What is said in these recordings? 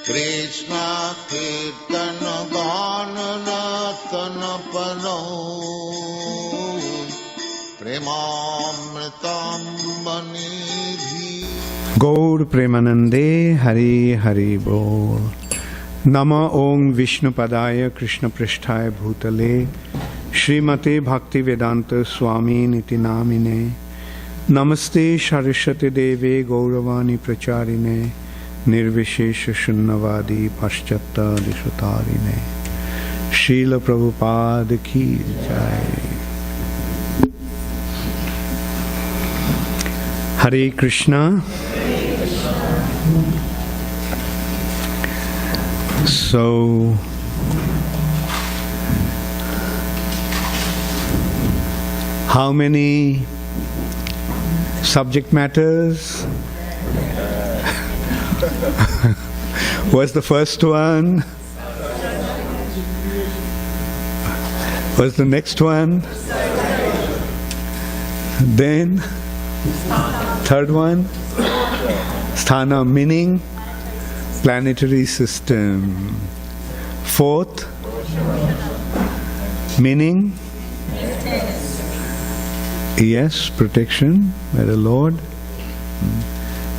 Krishna Kirtana Ganana Tanapano Premamritam Manidhi Gaur Premanande Hari Hari Bol. Nama Om Vishnu Padaya Krishna Pristhaya Bhutale Srimate Bhakti Vedanta Swami Niti Namine Namaste Saraswati Deve Gauravani Pracharine Nirvishesha Shunnavadi Paschatta Dishutarine Srila Prabhupada Ki Jai. Hare Krishna. So, how many subject matters? What's the first one? What's the next one? Then, third one? Sthana, meaning? Planetary system. Fourth, meaning? Yes, protection by the Lord.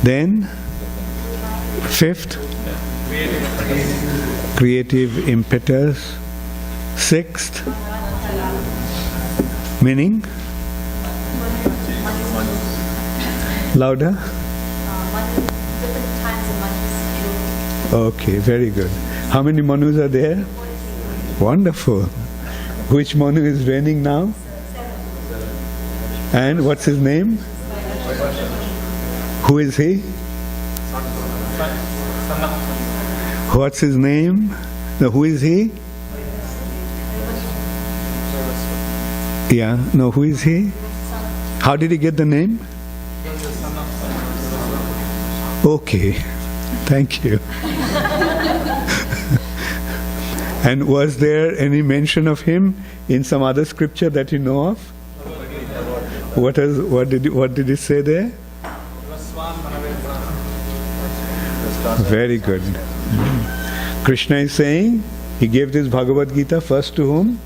Then, fifth, creative impetus. Sixth, meaning? Louder? Okay, very good. How many Manus are there? Wonderful. Which Manu is reigning now? And what's his name? Who is he? What's his name? No, who is he? Yeah, no, who is he? How did he get the name? Okay, thank you. And was there any mention of him in some other scripture that you know of? What did it say there? Very good. Krishna is saying he gave this Bhagavad Gita first to whom?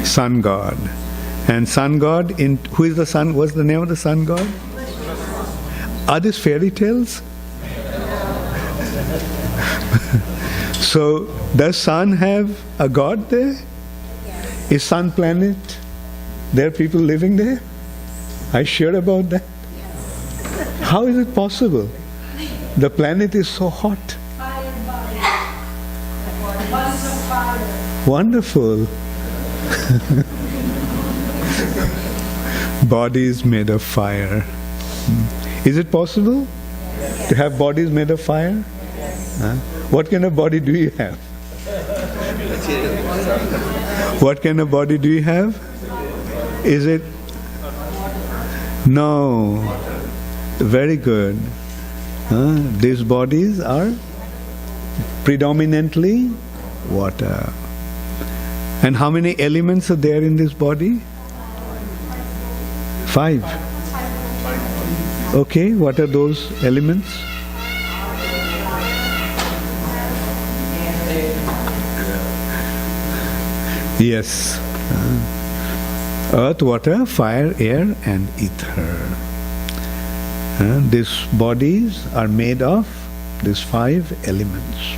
Sun God. And Sun God, who is the Sun? What's the name of the Sun God? Are these fairy tales? So, does Sun have a God there? Is Sun Planet? There are people living there? Are you sure about that? How is it possible? The planet is so hot. Wonderful. Bodies made of fire. Is it possible to have bodies made of fire? Huh? What kind of body do you have? What kind of body do you have? Is it? No. Very good. These bodies are predominantly water. And how many elements are there in this body? 5. Okay, what are those elements? Yes. Earth, water, fire, air and ether. These bodies are made of these 5 elements.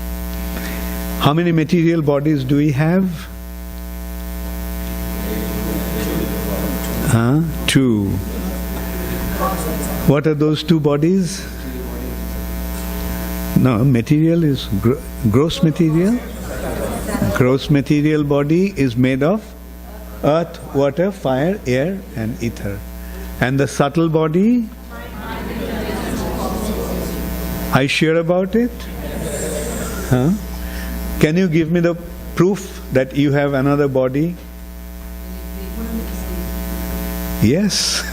How many material bodies do we have? 2. What are those 2 bodies? No, material is gross material. Gross material body is made of earth, water, fire, air and ether. And the subtle body? Are you sure about it? Can you give me the proof that you have another body? Yes.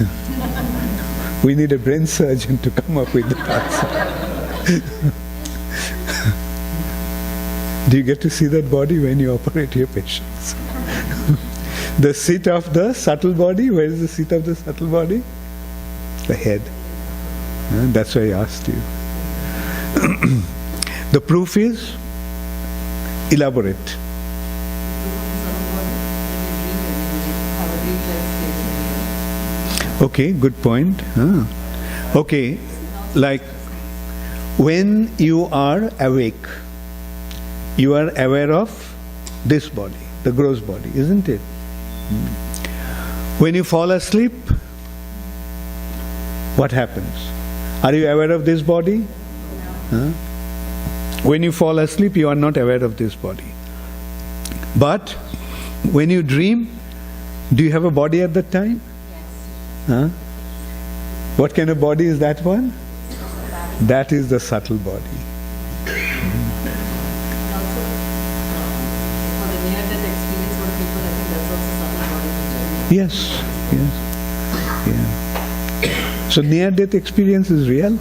We need a brain surgeon to come up with the answer. Do you get to see that body when you operate your patients? The seat of the subtle body, where is the seat of the subtle body? The head. That's why I asked you. The proof is elaborate. Okay, good point. Okay, like when you are awake, you are aware of this body, the gross body, isn't it? When you fall asleep, what happens? Are you aware of this body? When you fall asleep, you are not aware of this body. But when you dream, do you have a body at that time? Yes. What kind of body is that one? That is the subtle body. For the near-death experience for people, I think that's also subtle body. Yes, yeah. So near-death experience is real?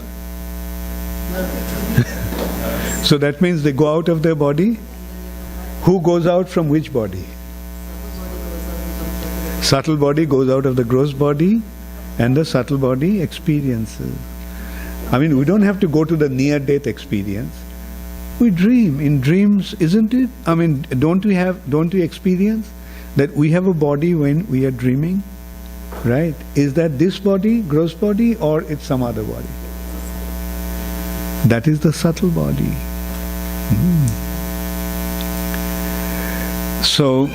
So that means they go out of their body? Who goes out from which body? Subtle body goes out of the gross body, and the subtle body experiences. I mean, we don't have to go to the near-death experience. We dream. In dreams, isn't it? I mean, don't we experience that we have a body when we are dreaming? Right? Is that this body, gross body, or it's some other body? That is the subtle body. So,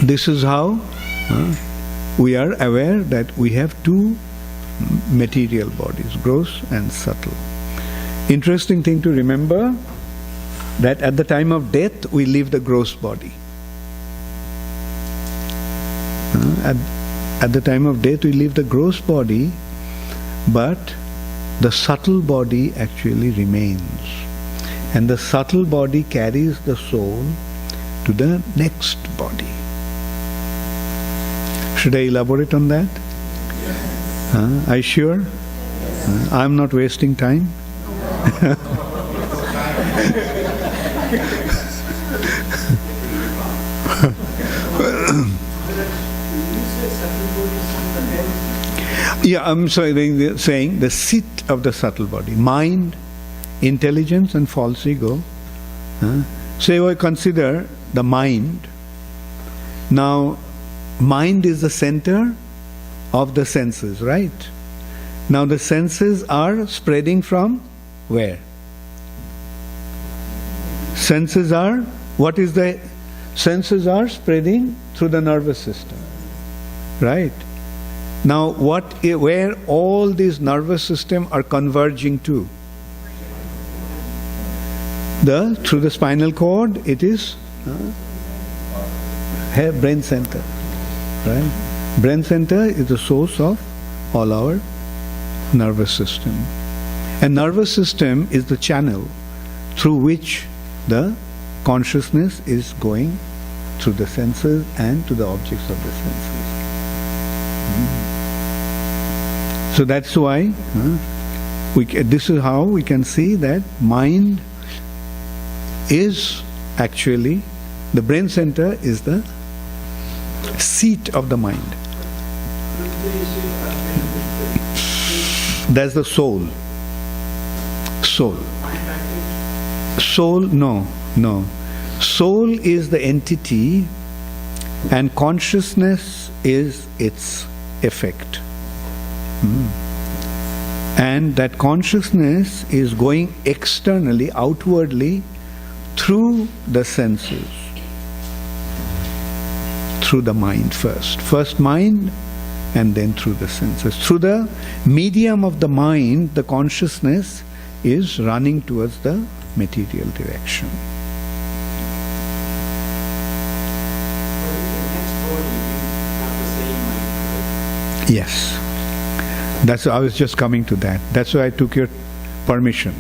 this is how we are aware that we have two material bodies, gross and subtle. Interesting thing to remember, that at the time of death we leave the gross body. At the time of death we leave the gross body, but the subtle body actually remains. And the subtle body carries the soul to the next body. Should I elaborate on that? Are you sure? I'm not wasting time? Yeah, I'm saying the seat of the subtle body. Mind, intelligence and false ego. So I consider the mind. Now, mind is the center of the senses, right? Now the senses are spreading from where? Senses are spreading through the nervous system, right? Now where all these nervous system are converging to? Through the spinal cord, it is brain center, right? Brain center is the source of all our nervous system. And nervous system is the channel through which the consciousness is going through the senses and to the objects of the senses. So that's why this is how we can see that mind is actually, the brain center is the seat of the mind. That's the soul. Soul, no. Soul is the entity and consciousness is its effect. And that consciousness is going externally, outwardly, through the senses. Through the mind first. First mind and then through the senses. Through the medium of the mind, the consciousness is running towards the material direction. Yes. That's I was just coming to that. That's why I took your permission.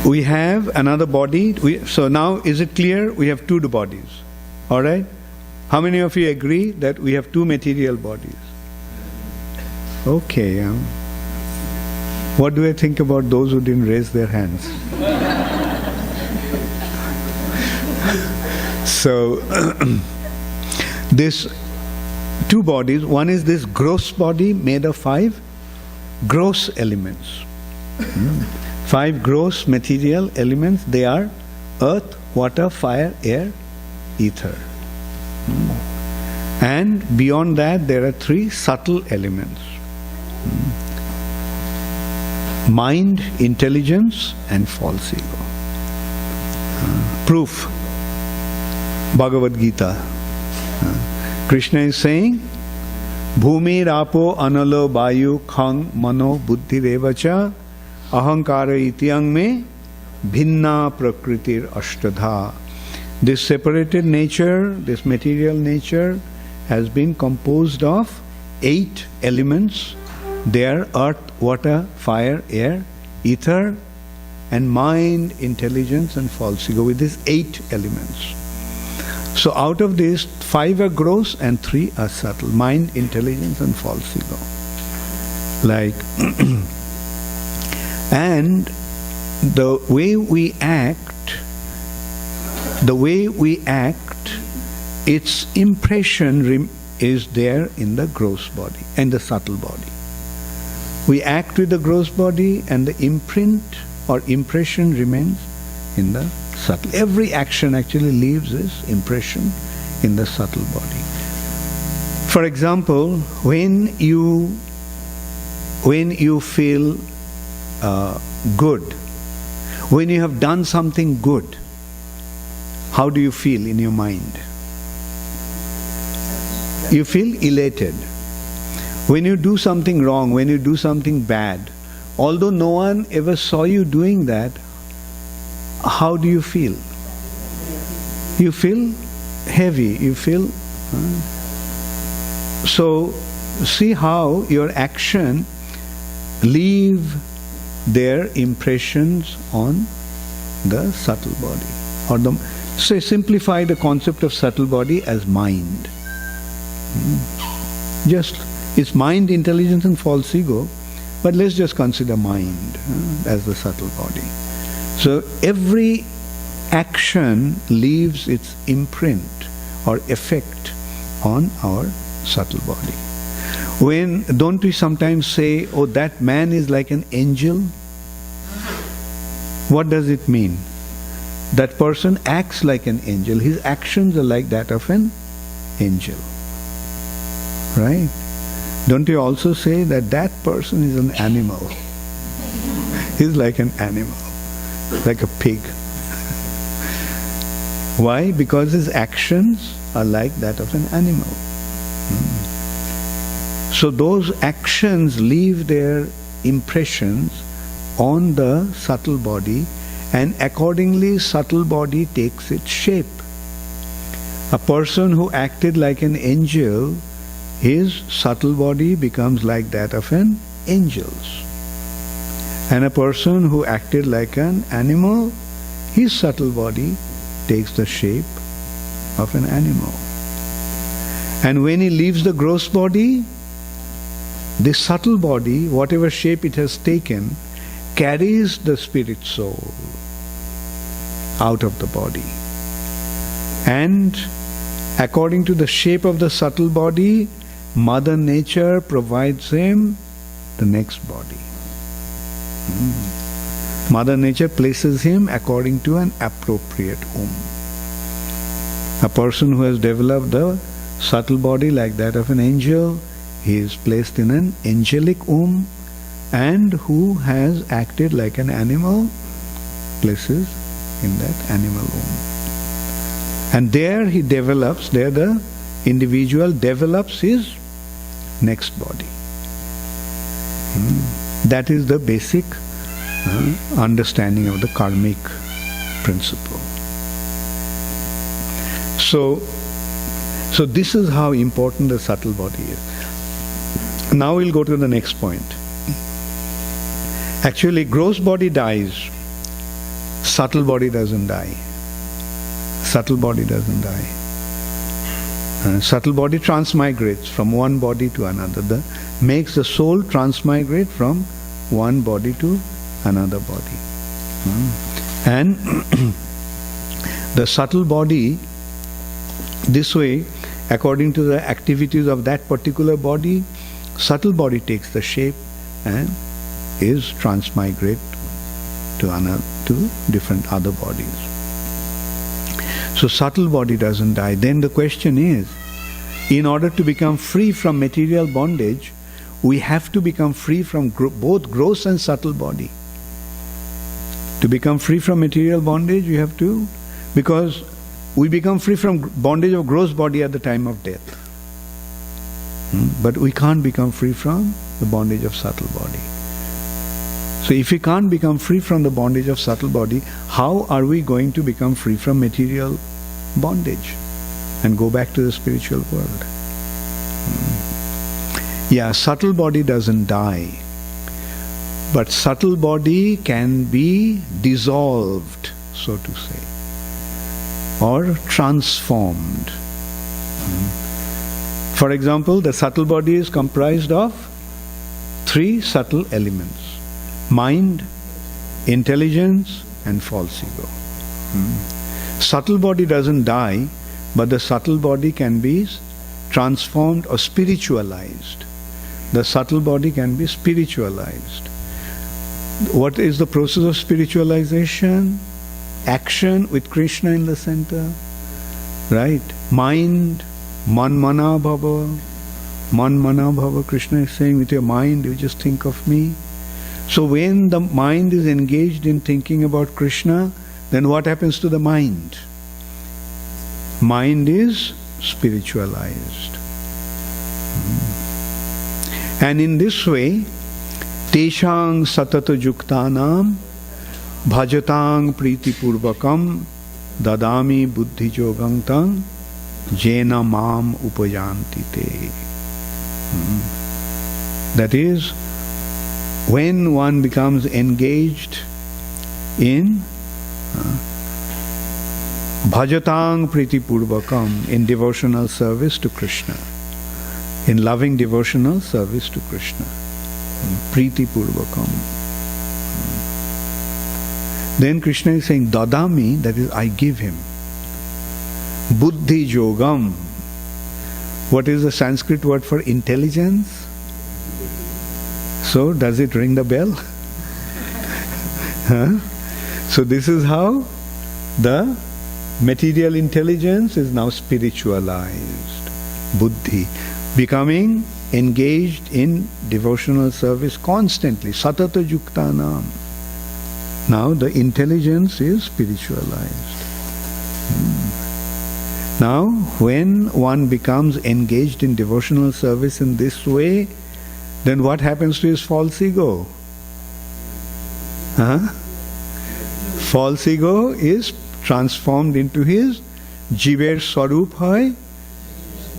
We have another body. So now is it clear? We have two bodies. Alright? How many of you agree that we have two material bodies? Okay. What do I think about those who didn't raise their hands? So, two bodies. One is this gross body made of 5 gross elements. 5 gross material elements. They are earth, water, fire, air, ether. And beyond that there are 3 subtle elements. Mind, intelligence and false ego. Proof. Bhagavad Gita. Krishna is saying, Bhumi rapo analo bayu khang mano buddhi revacha ahankara ityang me bhinna prakritir ashtadha. This separated nature, this material nature, has been composed of 8 elements. They are earth, water, fire, air, ether, and mind, intelligence, and false ego, with these 8 elements. So out of these, 5 are gross and 3 are subtle. Mind, intelligence, and false ego. Like, and the way we act, its impression is there in the gross body and the subtle body. We act with the gross body and the imprint or impression remains in the subtle. Every action actually leaves its impression in the subtle body. For example, when you feel good, when you have done something good, how do you feel in your mind? You feel elated. When you do something wrong, when you do something bad, although no one ever saw you doing that, how do you feel? You feel heavy, you feel... So, see how your action leave their impressions on the subtle body. So simplify the concept of subtle body as mind. Just, it's mind, intelligence and false ego, but let's just consider mind as the subtle body. So every action leaves its imprint or effect on our subtle body. Don't we sometimes say, oh, that man is like an angel? What does it mean? That person acts like an angel. His actions are like that of an angel. Right? Don't you also say that that person is an animal? He's like an animal, like a pig. Why? Because his actions are like that of an animal. So those actions leave their impressions on the subtle body, and accordingly subtle body takes its shape. A person who acted like an angel, his subtle body becomes like that of an angel's. And a person who acted like an animal, his subtle body takes the shape of an animal. And when he leaves the gross body, this subtle body, whatever shape it has taken, carries the spirit soul out of the body. And according to the shape of the subtle body, Mother Nature provides him the next body. Mother Nature places him according to an appropriate womb. A person who has developed the subtle body like that of an angel, he is placed in an angelic womb, and who has acted like an animal, places in that animal womb. And there he develops, there the individual develops his next body. That is the basic understanding of the karmic principle. So this is how important the subtle body is. Now we'll go to the next point. Actually, gross body dies, subtle body doesn't die. Subtle body doesn't die. Subtle body transmigrates from one body to another. Makes the soul transmigrate from one body to another body. And the subtle body, this way, according to the activities of that particular body, subtle body takes the shape and is transmigrate to different other bodies. So subtle body doesn't die. Then the question is, in order to become free from material bondage, we have to become free from both gross and subtle body. To become free from material bondage, we have to, because we become free from bondage of gross body at the time of death. But we can't become free from the bondage of subtle body. So if we can't become free from the bondage of subtle body, how are we going to become free from material bondage and go back to the spiritual world? Yeah, subtle body doesn't die, but subtle body can be dissolved, so to say, or transformed. For example, the subtle body is comprised of 3 subtle elements: mind, intelligence, and false ego. Subtle body doesn't die, but the subtle body can be transformed or spiritualized. The subtle body can be spiritualized. What is the process of spiritualization? Action with Krishna in the center, right? Mind, man mana bhava. Man mana bhava, Krishna is saying, with your mind you just think of me. So when the mind is engaged in thinking about Krishna, then what happens to the mind? Mind is spiritualized. And in this way, teshang satata juktanam bhajatang priti purvakam dadami buddhi jogam tang jena mam upayanti te. That is, when one becomes engaged in bhajatang priti purvakam, in devotional service to Krishna, in loving devotional service to Krishna, priti purvakam, then Krishna is saying dadami, that is, I give him. Buddhi yogam, what is the Sanskrit word for intelligence? So, does it ring the bell? So this is how the material intelligence is now spiritualized. Buddhi, becoming engaged in devotional service constantly. Satata yuktanam. Now the intelligence is spiritualized. Now, when one becomes engaged in devotional service in this way, then what happens to his false ego? False ego is transformed into his Jiver Swarup hai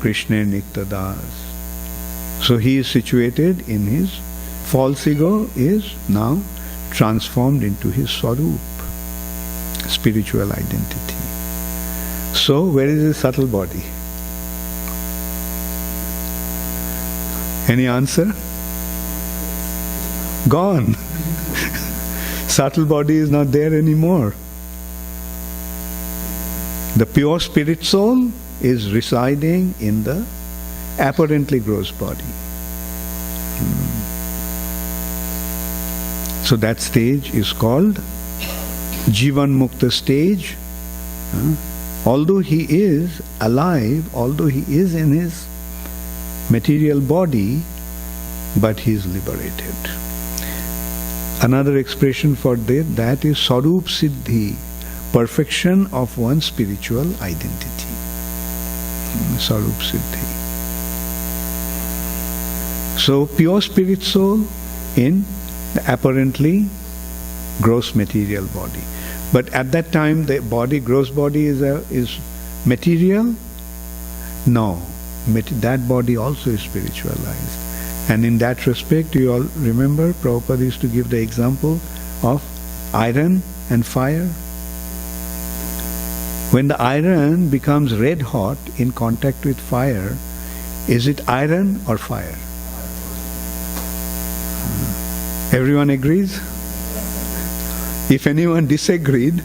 Krishna Nitya Das. So he is situated in his false ego, is now transformed into his Swarup, spiritual identity. So where is his subtle body? Any answer? Gone. Subtle body is not there anymore. The pure spirit soul is residing in the apparently gross body. So that stage is called Jivan Mukta stage. Although he is alive, although he is in his material body, but he is liberated. Another expression for that is Swarup Siddhi, perfection of one's spiritual identity. Swarup Siddhi. So pure spirit soul in the apparently gross material body. But at that time the body, gross body is material? No. That body also is spiritualized. And in that respect, you all remember Prabhupada used to give the example of iron and fire. When the iron becomes red hot in contact with fire, is it iron or fire? Everyone agrees? If anyone disagreed,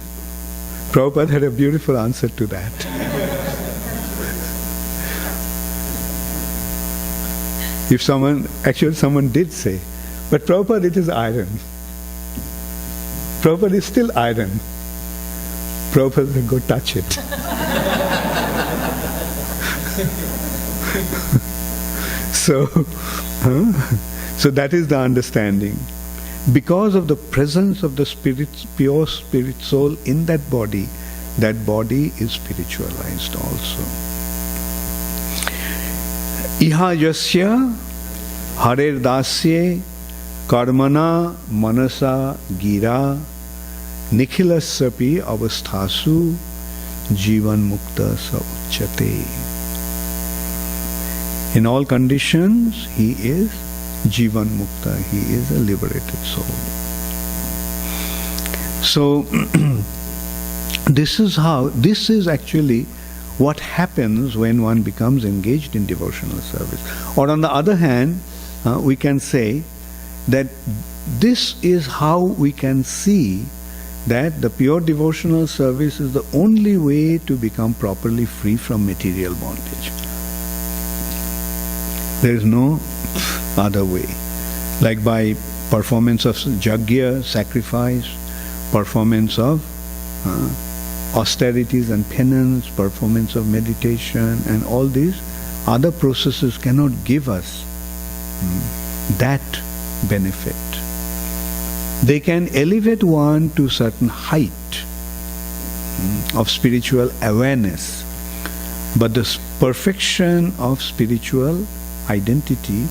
Prabhupada had a beautiful answer to that. If someone did say, but Prabhupada, it is iron. Prabhupada is still iron. Prabhupada said, go touch it. So that is the understanding. Because of the presence of the spirit, pure spirit soul in that body is spiritualized also. Iha yasya harer dasye karmana manasa gira nikhilasyapi avasthasu jivan mukta sa uchyate. In all conditions, he is Jivan Mukta, he is a liberated soul. So, this is actually what happens when one becomes engaged in devotional service. Or on the other hand, we can say that this is how we can see that the pure devotional service is the only way to become properly free from material bondage. There is no other way. Like by performance of yajna, sacrifice, performance of austerities and penance, performance of meditation, and all these other processes cannot give us that benefit. They can elevate one to certain height of spiritual awareness, but the perfection of spiritual identity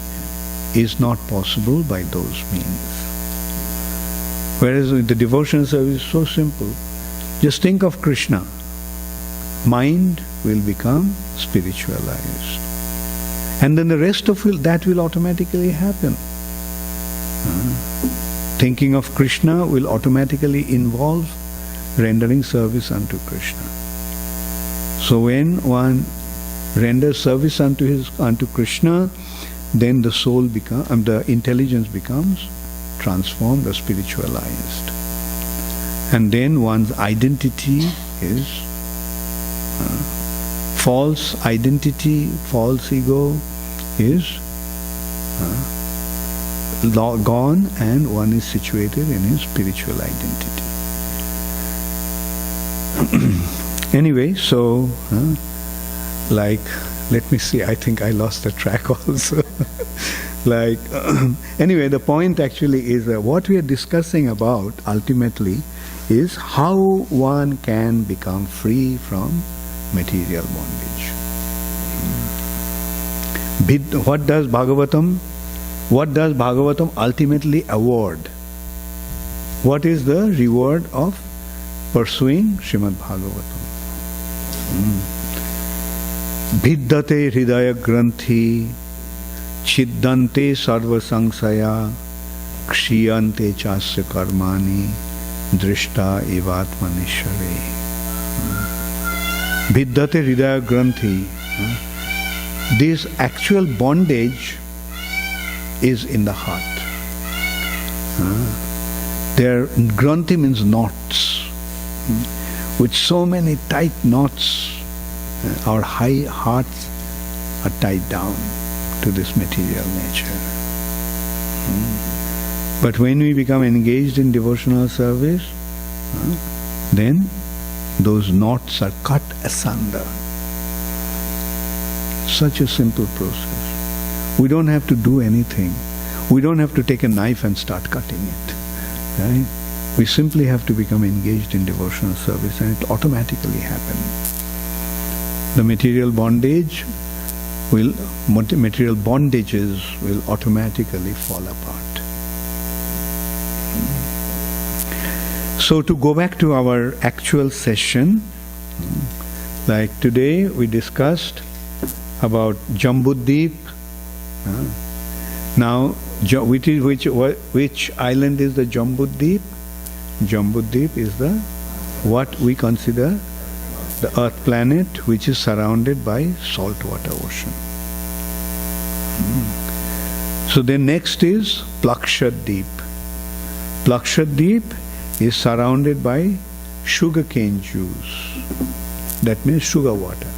is not possible by those means. Whereas the devotional service is so simple. Just think of Krishna. Mind will become spiritualized. And then the rest of that will automatically happen. Thinking of Krishna will automatically involve rendering service unto Krishna. So when one renders service unto Krishna, then the soul the intelligence becomes transformed or spiritualized. And then one's identity is false identity, false ego is gone, and one is situated in his spiritual identity. Anyway, so let me see, I think I lost the track also. Anyway, the point actually is that what we are discussing about ultimately is how one can become free from material bondage. What does Bhagavatam ultimately award? What is the reward of pursuing Srimad Bhagavatam? Vidyate hridaya granthi chiddante sarva sangsaya kshiyante chasya karmani drishta evatmanishare. Vidyate hridaya granthi. This actual bondage is in the heart. There, granthi means knots. With so many tight knots, our high hearts are tied down to this material nature. But when we become engaged in devotional service, then those knots are cut asunder. Such a simple process. We don't have to do anything. We don't have to take a knife and start cutting it. Right? We simply have to become engaged in devotional service, and it automatically happens. The material bondages will automatically fall apart. So to go back to our actual session, like today we discussed about Jambuddeep. Now, which island is the Jambuddeep? Jambuddeep is what we consider the Earth planet, which is surrounded by saltwater ocean. So then next is Plakshaddeep. Plakshaddeep is surrounded by sugarcane juice. That means sugar water.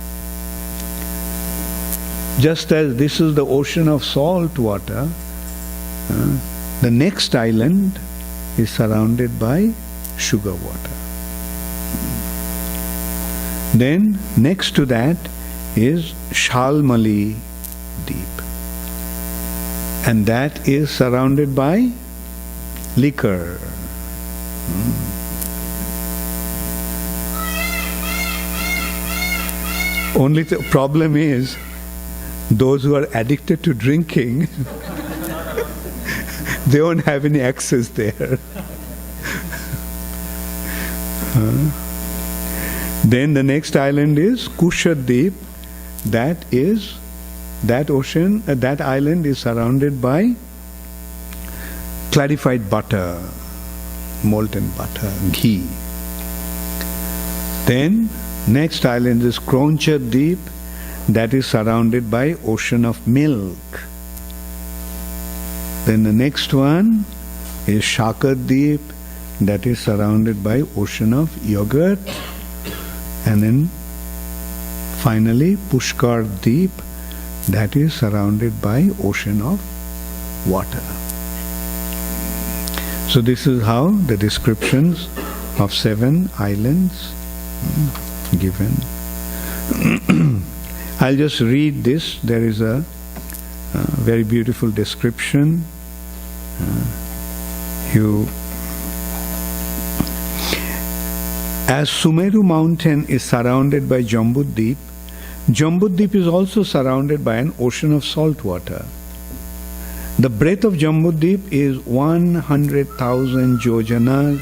Just as this is the ocean of salt water, the next island is surrounded by sugar water. Then next to that is Shalmali Deep, and that is surrounded by liquor. Only the problem is those who are addicted to drinking they don't have any access there. Then the next island is Kushadweep. That island is surrounded by clarified butter, molten butter, ghee. Then next island is Kronchadweep. That is surrounded by ocean of milk. Then the next one is Shakadweep. That is surrounded by ocean of yogurt. And then finally Pushkar-Deep. That is surrounded by ocean of water. So this is how the descriptions of 7 islands given. I'll just read this. There is a very beautiful description. As Sumeru mountain is surrounded by Jambudweep, Jambudweep is also surrounded by an ocean of salt water. The breadth of Jambudweep is 100,000 yojanas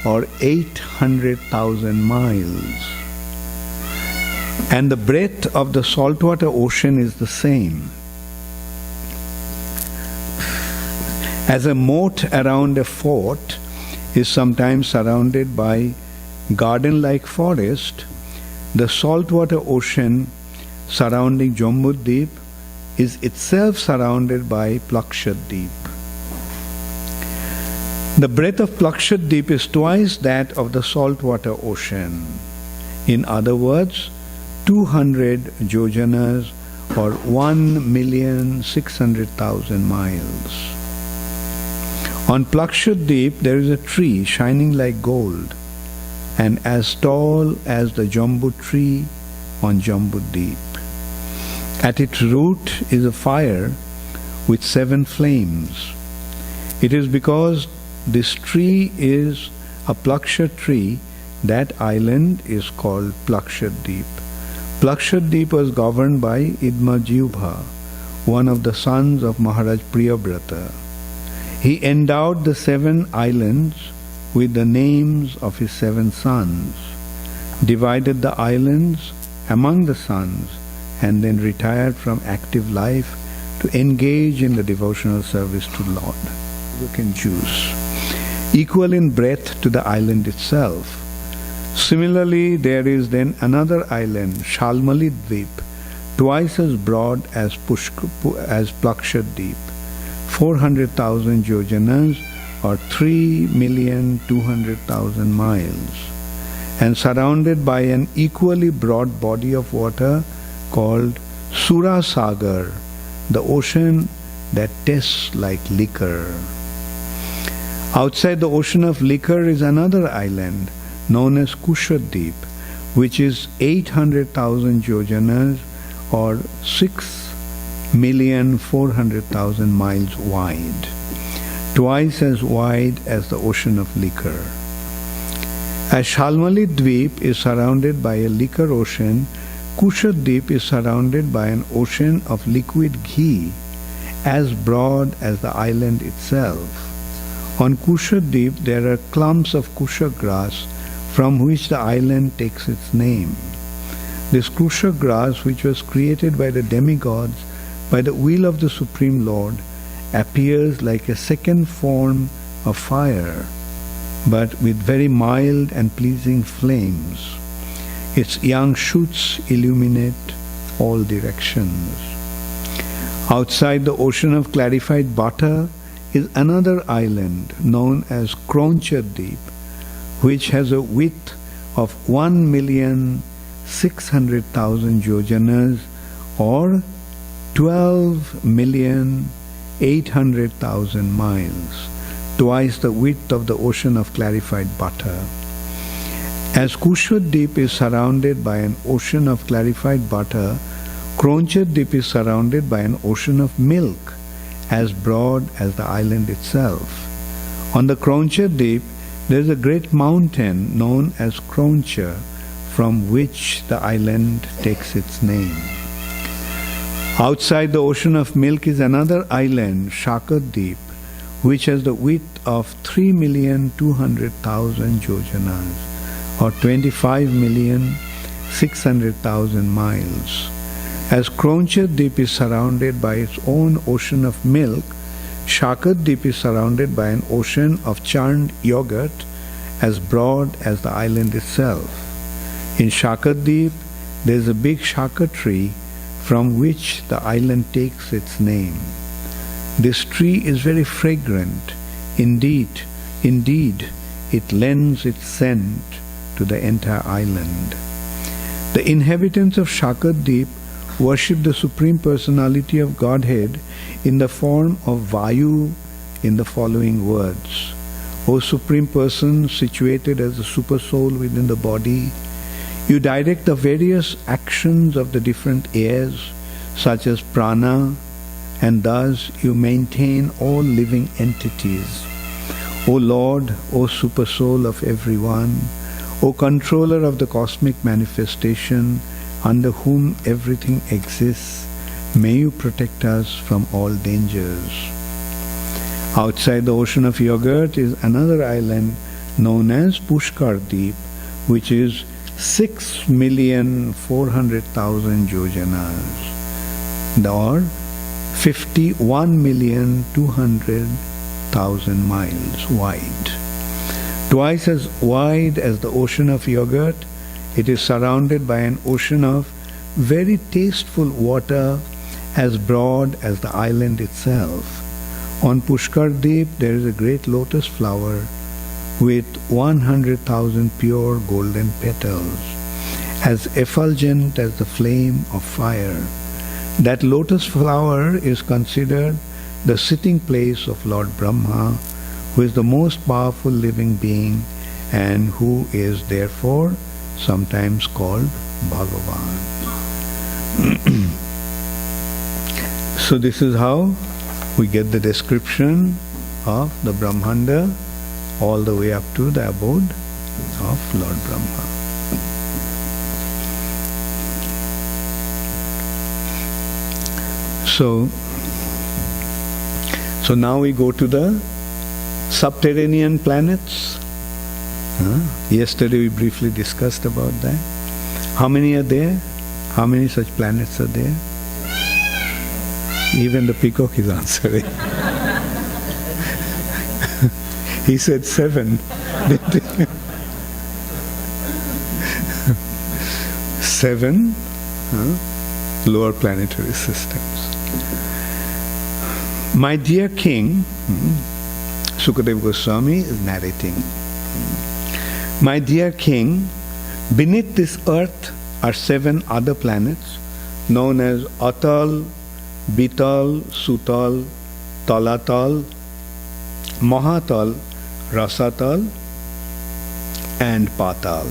or 800,000 miles. And the breadth of the saltwater ocean is the same. As a moat around a fort is sometimes surrounded by garden-like forest, the saltwater ocean surrounding Jambudweep is itself surrounded by Plakshadweep. The breadth of Plakshadweep is twice that of the saltwater ocean. In other words, 200 yojanas or 1,600,000 miles. On Plakshadweep there is a tree shining like gold and as tall as the Jambu tree on Jambudweep. At its root is a fire with 7 flames. It is because this tree is a Plaksha tree that island is called Plakshadweep. Plakshadweep was governed by Idmajyubha, one of the sons of Maharaj Priyabrata. He endowed the 7 islands with the names of his 7 sons, divided the islands among the sons, and then retired from active life to engage in the devotional service to Lord. You can choose. Equal in breadth to the island itself. Similarly, there is then another island, Shalmalidweep, twice as broad as Plakshadweep, 400,000 yojanas or 3,200,000 miles, and surrounded by an equally broad body of water called Surasagar, the ocean that tastes like liquor. Outside the ocean of liquor is another island known as Kushadweep, which is 800,000 yojanas or 6,400,000 miles wide, twice as wide as the ocean of liquor. As Shalmalidweep is surrounded by a liquor ocean, Kushadweep is surrounded by an ocean of liquid ghee as broad as the island itself. On Kushadweep there are clumps of kusha grass from which the island takes its name. This kusha grass, which was created by the demigods by the will of the Supreme Lord, appears like a second form of fire, but with very mild and pleasing flames. Its young shoots illuminate all directions. Outside the ocean of clarified butter is another island known as Kronchadweep, which has a width of 1,600,000 yojanas or 12,800,000 miles, twice the width of the ocean of clarified butter. As Kushwadweep is surrounded by an ocean of clarified butter, Kronchadweep is surrounded by an ocean of milk, as broad as the island itself. On the Kronchadweep, there is a great mountain known as Kroncha, from which the island takes its name. Outside the ocean of milk is another island, Shakadweep, which has the width of 3,200,000 yojanas, or 25,600,000 miles. As Kronchadweep is surrounded by its own ocean of milk, Shakadweep is surrounded by an ocean of churned yogurt as broad as the island itself. In Shakadweep, there is a big shaka tree from which the island takes its name. This tree is very fragrant. Indeed, it lends its scent to the entire island. The inhabitants of Shakadweep worship the Supreme Personality of Godhead in the form of Vayu in the following words. O Supreme Person, situated as the Super Soul within the body, you direct the various actions of the different airs, such as prana, and thus you maintain all living entities. O Lord, O Super Soul of everyone, O Controller of the cosmic manifestation, under whom everything exists, may you protect us from all dangers. Outside the ocean of yogurt is another island known as Pushkardweep, which is 6,400,000 yojanas, or 51,200,000 miles wide. Twice as wide as the ocean of yogurt, it is surrounded by an ocean of very tasteful water as broad as the island itself. On Pushkardweep there is a great lotus flower with 100,000 pure golden petals, as effulgent as the flame of fire. That lotus flower is considered the sitting place of Lord Brahma, who is the most powerful living being and who is therefore sometimes called Bhagavan. So this is how we get the description of the Brahmanda all the way up to the abode of Lord Brahma. So now we go to the subterranean planets. Yesterday we briefly discussed about that. How many are there? How many such planets are there? Even the peacock is answering. He said 7. 7 lower planetary systems. My dear king, Sukadeva Goswami is narrating. My dear king, beneath this earth are 7 other planets known as Atal, Bital, Sutal, Talatal, Mahatal, Rasatal, and Patal.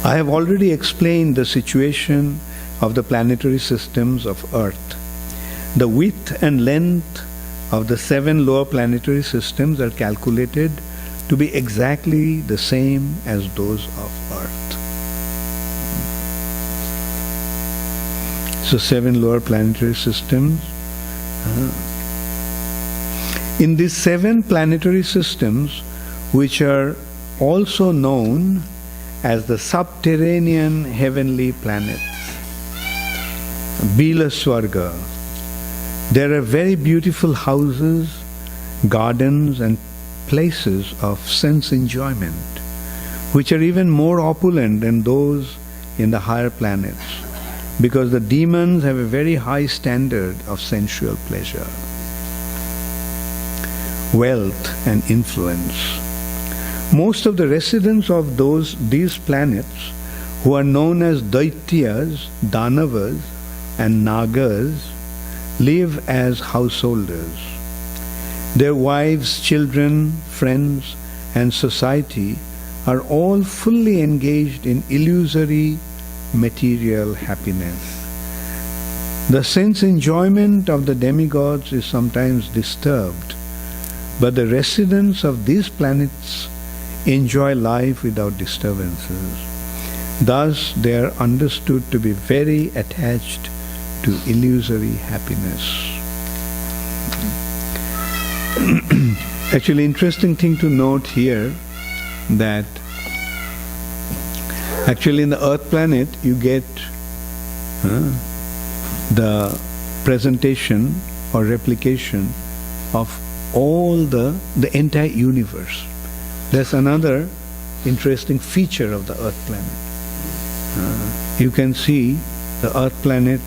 I have already explained the situation of the planetary systems of Earth. The width and length of the 7 lower planetary systems are calculated to be exactly the same as those of Earth. So 7 lower planetary systems. In these 7 planetary systems, which are also known as the subterranean heavenly planets, Bila Swarga, there are very beautiful houses, gardens and places of sense enjoyment, which are even more opulent than those in the higher planets, because the demons have a very high standard of sensual pleasure, wealth and influence. Most of the residents of these planets, who are known as Daityas, Danavas, and Nagas live as householders. Their wives, children, friends, and society are all fully engaged in illusory material happiness. The sense enjoyment of the demigods is sometimes disturbed, but the residents of these planets enjoy life without disturbances. Thus, they are understood to be very attached to illusory happiness. Actually, interesting thing to note here that actually in the Earth planet you get the presentation or replication of all the entire universe. That's another interesting feature of the Earth planet. You can see the Earth planet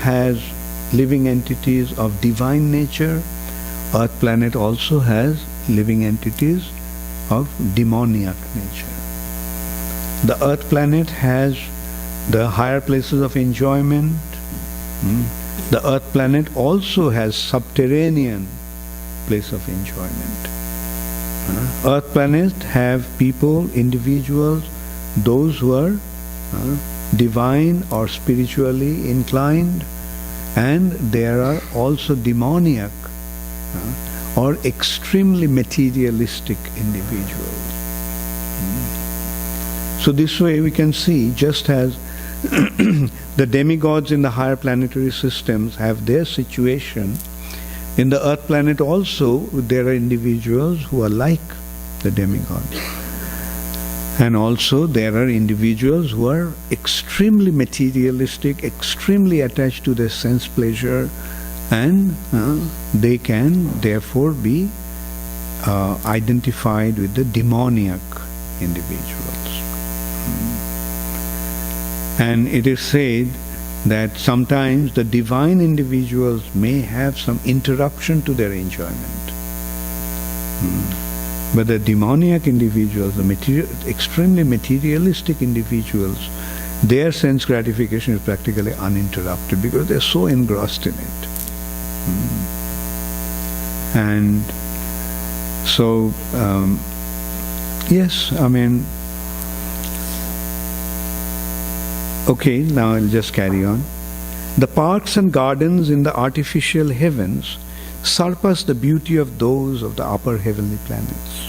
has living entities of divine nature. Earth planet also has living entities of demoniac nature. The Earth planet has the higher places of enjoyment. The Earth planet also has subterranean place of enjoyment. Earth planet have people, individuals, those who are divine or spiritually inclined, and there are also demoniac or extremely materialistic individuals. So this way we can see, just as the demigods in the higher planetary systems have their situation, in the Earth planet also there are individuals who are like the demigods. And also there are individuals who are extremely materialistic, extremely attached to their sense pleasure, and they can therefore be identified with the demoniac individuals. And it is said that sometimes the divine individuals may have some interruption to their enjoyment. But the demoniac individuals, the extremely materialistic individuals, their sense gratification is practically uninterrupted because they're so engrossed in it. And so, yes, I mean, okay, now I'll just carry on. The parks and gardens in the artificial heavens surpass the beauty of those of the upper heavenly planets.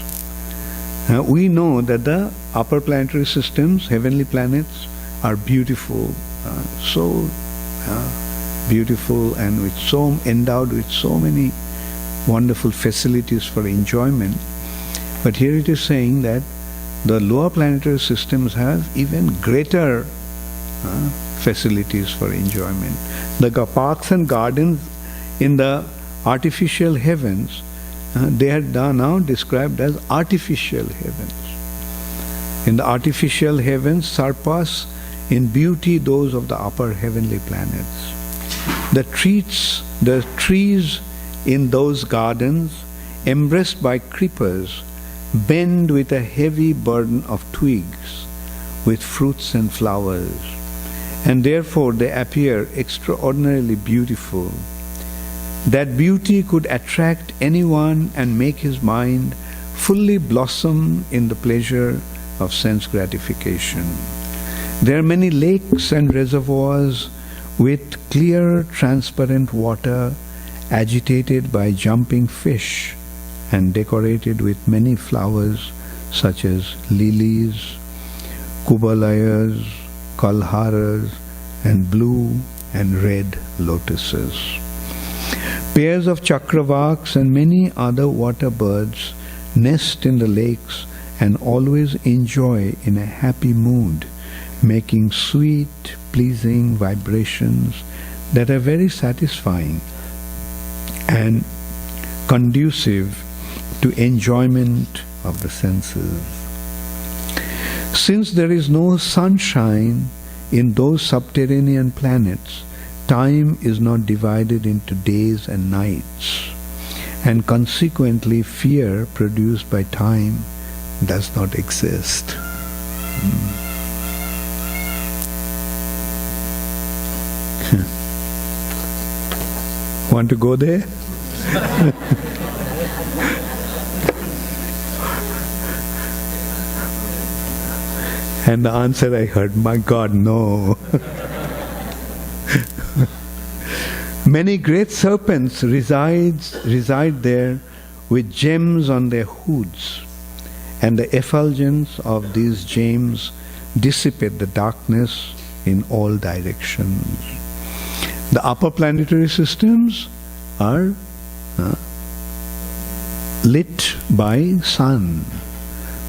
We know that the upper planetary systems, heavenly planets, are beautiful, so beautiful and endowed with so many wonderful facilities for enjoyment. But here it is saying that the lower planetary systems have even greater facilities for enjoyment. The parks and gardens in the artificial heavens, they are now described as artificial heavens. In the artificial heavens surpass in beauty those of the upper heavenly planets. The trees in those gardens, embraced by creepers, bend with a heavy burden of twigs, with fruits and flowers, and therefore they appear extraordinarily beautiful. That beauty could attract anyone and make his mind fully blossom in the pleasure of sense gratification. There are many lakes and reservoirs with clear, transparent water agitated by jumping fish and decorated with many flowers such as lilies, kubalayas, kalharas, and blue and red lotuses. Pairs of chakravaks and many other water birds nest in the lakes and always enjoy in a happy mood, making sweet, pleasing vibrations that are very satisfying and conducive to enjoyment of the senses. Since there is no sunshine in those subterranean planets, time is not divided into days and nights, and consequently fear produced by time does not exist. Want to go there? And the answer I heard, my God, no. Many great serpents reside there with gems on their hoods, and the effulgence of these gems dissipate the darkness in all directions. The upper planetary systems are lit by sun,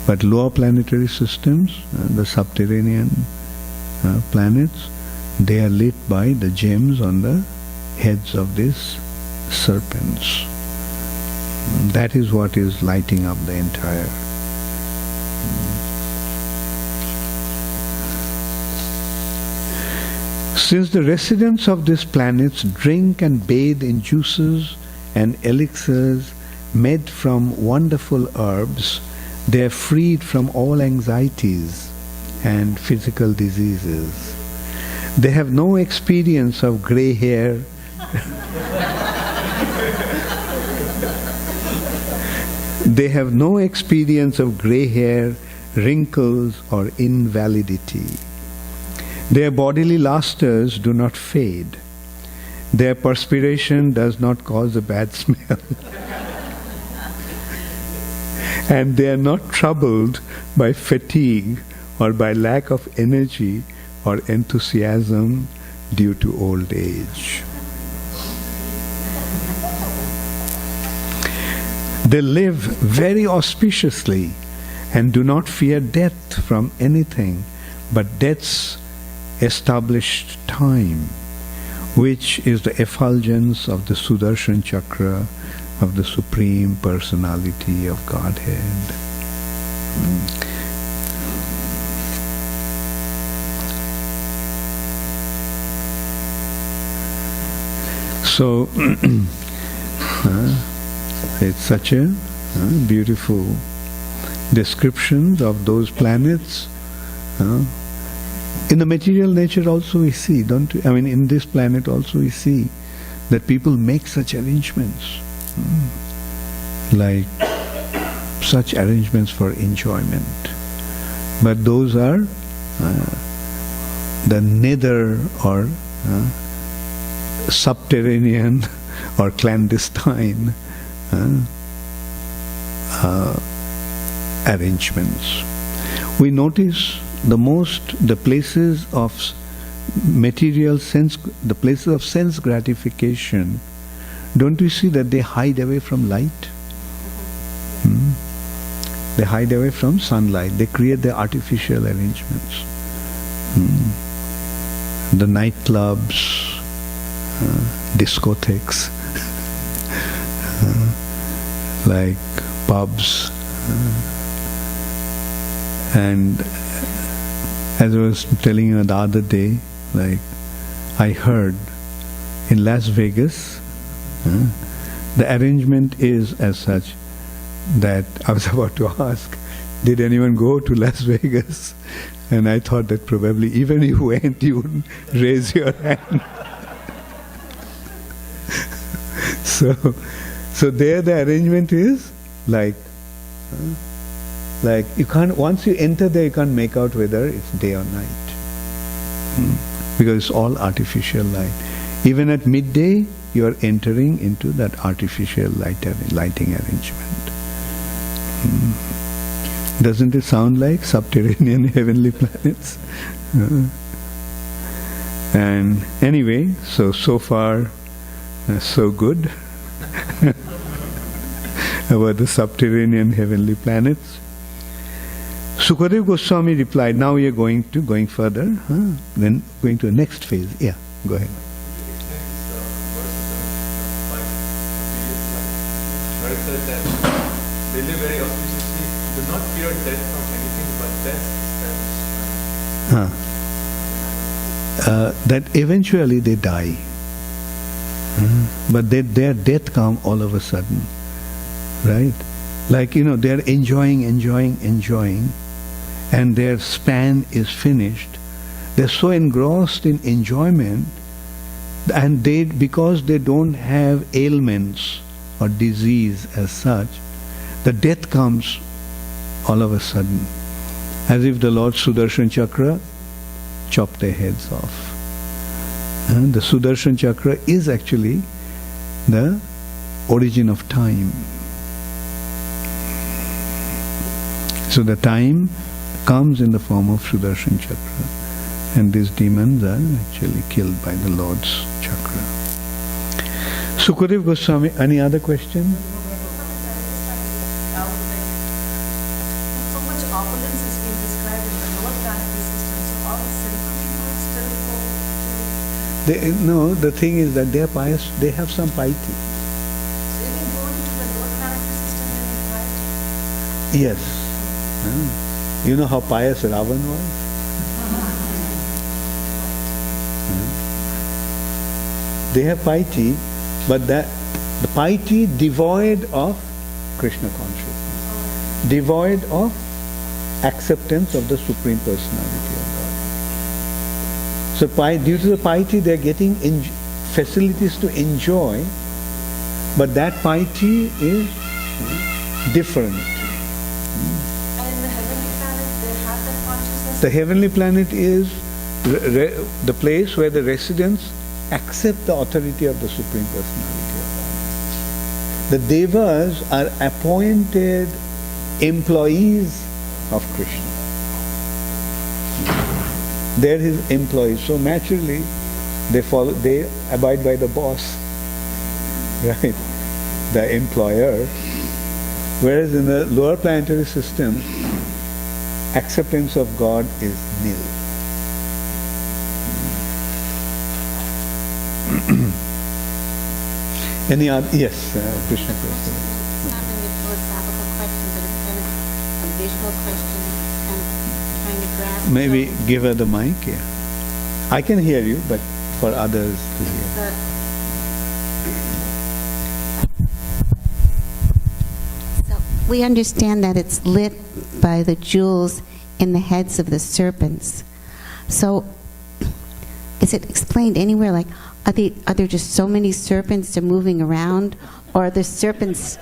but lower planetary systems, the subterranean planets, they are lit by the gems on the heads of these serpents. That is what is lighting up the entire. Since the residents of these planets drink and bathe in juices and elixirs made from wonderful herbs, they are freed from all anxieties and physical diseases. They have no experience of grey hair. They have no experience of grey hair, wrinkles, or invalidity. Their bodily lusters do not fade. Their perspiration does not cause a bad smell. And they are not troubled by fatigue or by lack of energy or enthusiasm due to old age. They live very auspiciously and do not fear death from anything but death's established time, which is the effulgence of the Sudarshan Chakra of the Supreme Personality of Godhead. So, it's such a beautiful description of those planets. In the material nature also we see, don't we? I mean, in this planet also we see that people make such arrangements, like such arrangements for enjoyment. But those are the nether or subterranean or clandestine arrangements. We notice the places of material sense, the places of sense gratification, don't we see that they hide away from light? They hide away from sunlight. They create their artificial arrangements. The nightclubs, discotheques, like pubs, and as I was telling you the other day, like I heard in Las Vegas, the arrangement is as such that I was about to ask, did anyone go to Las Vegas? And I thought that probably even if you went, you wouldn't raise your hand. So there the arrangement is like you can't, once you enter there, you can't make out whether it's day or night. Because it's all artificial light. Even at midday, you are entering into that artificial lighting arrangement. Doesn't it sound like subterranean heavenly planets? And anyway, so far, so good about the subterranean heavenly planets. Sukadev Goswami replied, now we are going further, then going to the next phase. Yeah, go ahead. Where it says that they live very auspiciously, do not fear death from anything but death. That eventually they die. But their death come all of a sudden. Right? Like, they are enjoying, and their span is finished. They're so engrossed in enjoyment And because they don't have ailments or disease as such, the death comes all of a sudden, as if the Lord Sudarshan Chakra chopped their heads off. And the Sudarshan Chakra is actually the origin of time. So the time comes in the form of Sudarshan Chakra, and these demons are actually killed by the Lord's Chakra. Sukadev Goswami, any other question? So much opulence is being described in the lower planetary system. So all the sinful people still go to... No, the thing is that they are pious, they have some piety. So even going to the lower planetary system, they need piety? Yes. You know how pious Ravan was? They have piety, but the piety devoid of Krishna consciousness, devoid of acceptance of the Supreme Personality of God. So due to the piety, they are getting facilities to enjoy, but that piety is different. And in the heavenly planet, they have that consciousness? The heavenly planet is the place where the residents accept the authority of the Supreme Personality of God. The Devas are appointed employees of Krishna. They're his employees. So naturally, they abide by the boss, right? The employer. Whereas in the lower planetary system, acceptance of God is nil. Any other? Yes, Krishna question. It's not really a philosophical question, but it's kind of a visual question, kind of trying to grasp. Maybe give her the mic, yeah. I can hear you, but for others to hear. So we understand that it's lit by the jewels in the heads of the serpents. So is it explained anywhere, like, are there just so many serpents that are moving around? Or are the serpents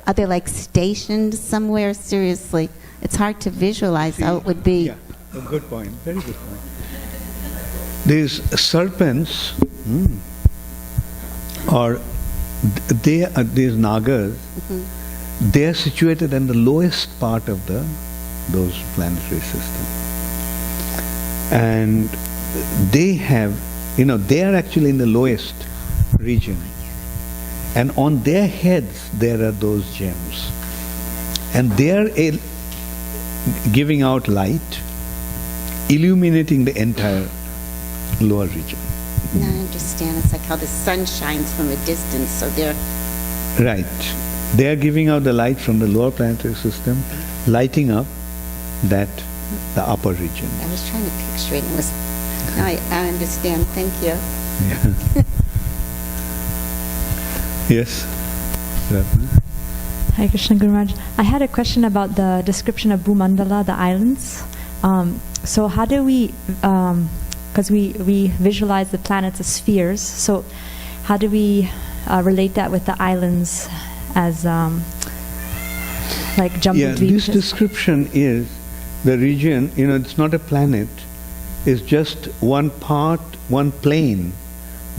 are they like stationed somewhere? Seriously, it's hard to visualize how it would be. Yeah, a good point, very good point. These serpents, or these nagas, they are situated in the lowest part of those planetary systems. And they have, they are actually in the lowest region. And on their heads there are those gems. And they are giving out light, illuminating the entire lower region. Now I understand. It's like how the sun shines from a distance, so they're... Right. They are giving out the light from the lower planetary system, lighting up the upper region. I was trying to picture it. Now I understand. Thank you. Yeah. Yes. Ratna? Hare Krishna Guru Maharaj. I had a question about the description of Bhumandala, the islands. So how do we, because we visualize the planets as spheres, so how do we relate that with the islands as like jumbo Yeah, dweeps? this description is the region, it's not a planet, it's just one part, one plane,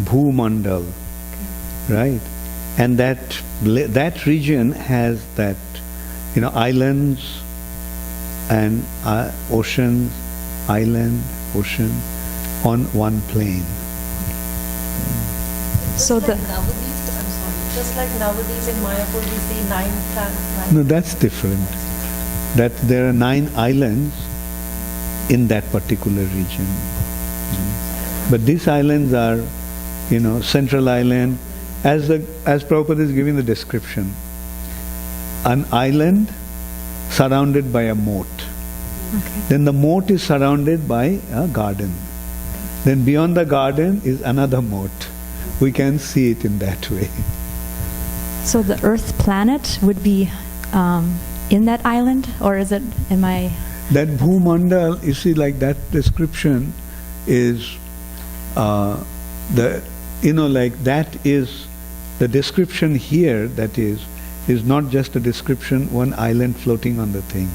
Bhumandal, right? And that region has that, islands and oceans, island, ocean on one plane. So the Just like nowadays in Mayapur we see 9 planets. No, that's different. That there are 9 islands in that particular region. But these islands are, Central Island, as Prabhupada is giving the description, an island surrounded by a moat. okay. Then the moat is surrounded by a garden. Then beyond the garden is another moat. We can see it in that way. So the Earth planet would be in that island, or is it? That Bhumandal, you see, like that description is like that is the description here, that is not just a description, one island floating on the thing.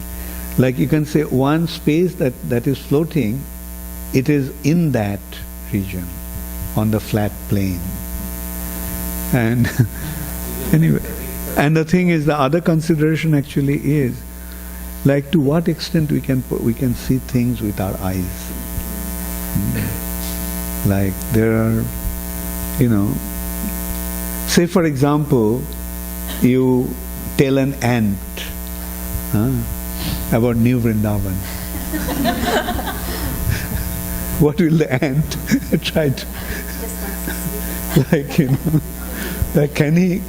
Like you can say one space that is floating, it is in that region, on the flat plane. And anyway, and the thing is, the other consideration actually is, like, to what extent we can see things with our eyes. Like there are, say for example, you tell an ant about New Vrindaban. What will the ant try to, like, can he?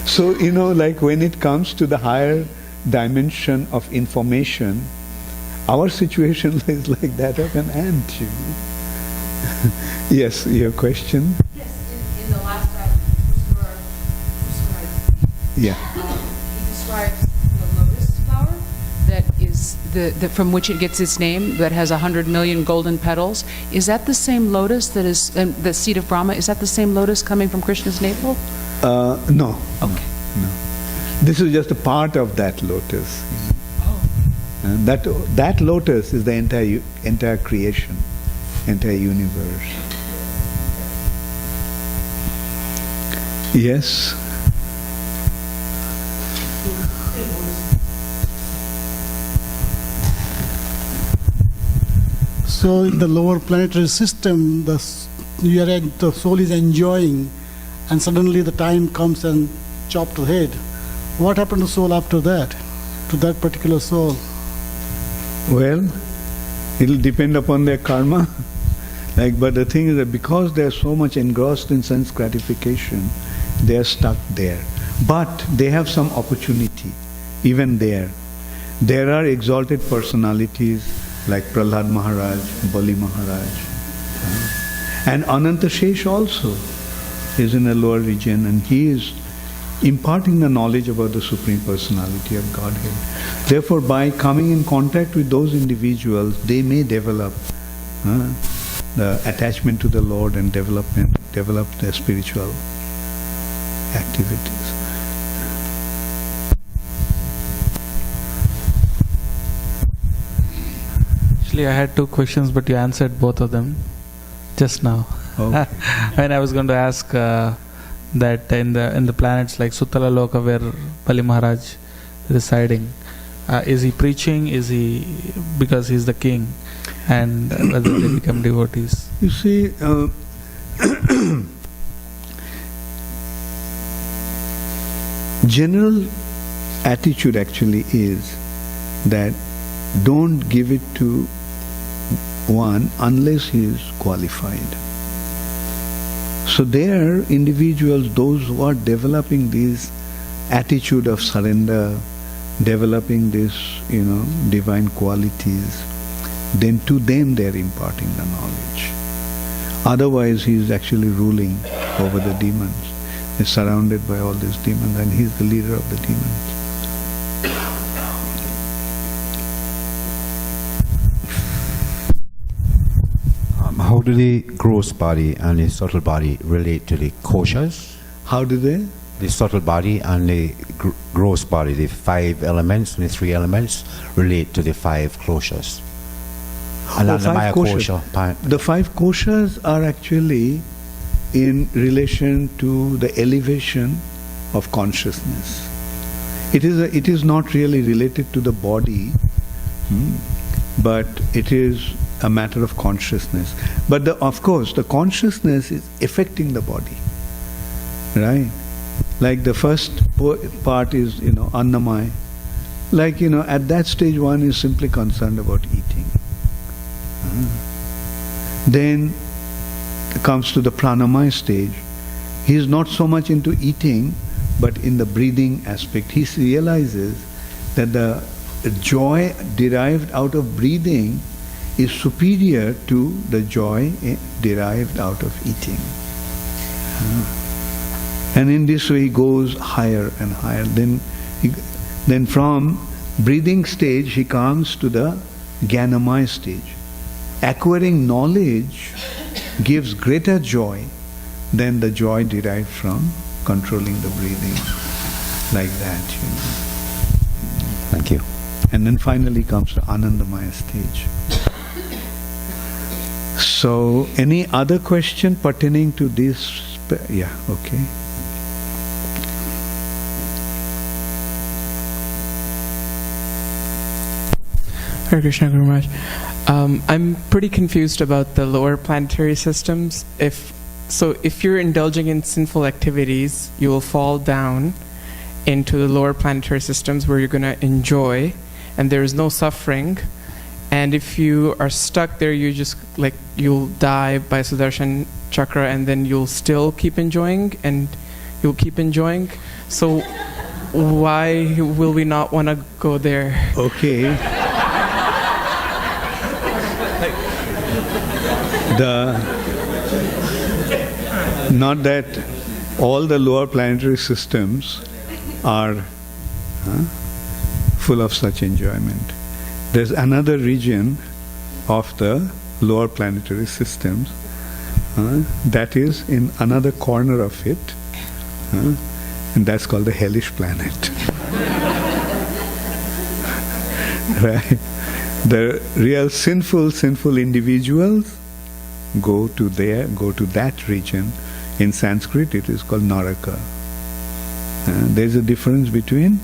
So, like when it comes to the higher dimension of information, our situation is like that of an ant, Yes, your question? Yes, in the last chapter, he describes the lotus flower that is the from which it gets its name, that has 100 million golden petals. Is that the same lotus that is the seed of Brahma? Is that the same lotus coming from Krishna's navel? No. Okay. No. This is just a part of that lotus. And that lotus is the entire creation, entire universe. Yes. So in the lower planetary system, the soul is enjoying, and suddenly the time comes and chopped the head. What happened to soul after that, to that particular soul? Well, it'll depend upon their karma. But the thing is that because they are so much engrossed in sense gratification, they are stuck there. But they have some opportunity, even there. There are exalted personalities like Prahlad Maharaj, Bali Maharaj. And Ananta Shesh also is in a lower region, and he is imparting the knowledge about the Supreme Personality of Godhead. Therefore, by coming in contact with those individuals, they may develop the attachment to the Lord and develop their spiritual activities. Actually, I had two questions, but you answered both of them just now. Okay. And I was going to ask that in the planets like Sutala Loka, where Bali Maharaj is residing, is he preaching? Is he because he's the king, and whether they become devotees? You see, general attitude actually is that don't give it to one unless he is qualified. So there, individuals, those who are developing this attitude of surrender, developing this, divine qualities, then to them they are imparting the knowledge. Otherwise, he is actually ruling over the demons. He is surrounded by all these demons, and he is the leader of the demons. How do the gross body and the subtle body relate to the koshas? How do they? The subtle body and the gross body, the 5 elements and the 3 elements, relate to the 5 koshas. And the 5 koshas. The 5 koshas are actually in relation to the elevation of consciousness. It is not really related to the body, but it is a matter of consciousness. But of course, the consciousness is affecting the body, right? Like the first part is, Annamaya. Like, at that stage one is simply concerned about eating. Then comes to the Pranamaya stage. He is not so much into eating, but in the breathing aspect. He realizes that the joy derived out of breathing is superior to the joy derived out of eating. And in this way he goes higher and higher. Then from breathing stage he comes to the Jnanamaya stage. Acquiring knowledge gives greater joy then the joy derived from controlling the breathing, like that, Thank you. And then finally comes the Anandamaya stage. So, any other question pertaining to this? Yeah, okay. Hare Krishna, Guru Maharaj. I'm pretty confused about the lower planetary systems. If you're indulging in sinful activities, you will fall down into the lower planetary systems where you're going to enjoy, and there is no suffering. And if you are stuck there, you'll die by Sudarshan Chakra, and then you'll still keep enjoying, and you'll keep enjoying. So why will we not want to go there? Okay. Not that all the lower planetary systems are full of such enjoyment. There's another region of the lower planetary systems that is in another corner of it, and that's called the Hellish Planet. Right? The real sinful individuals go to that region. In Sanskrit, it is called Naraka. There's a difference between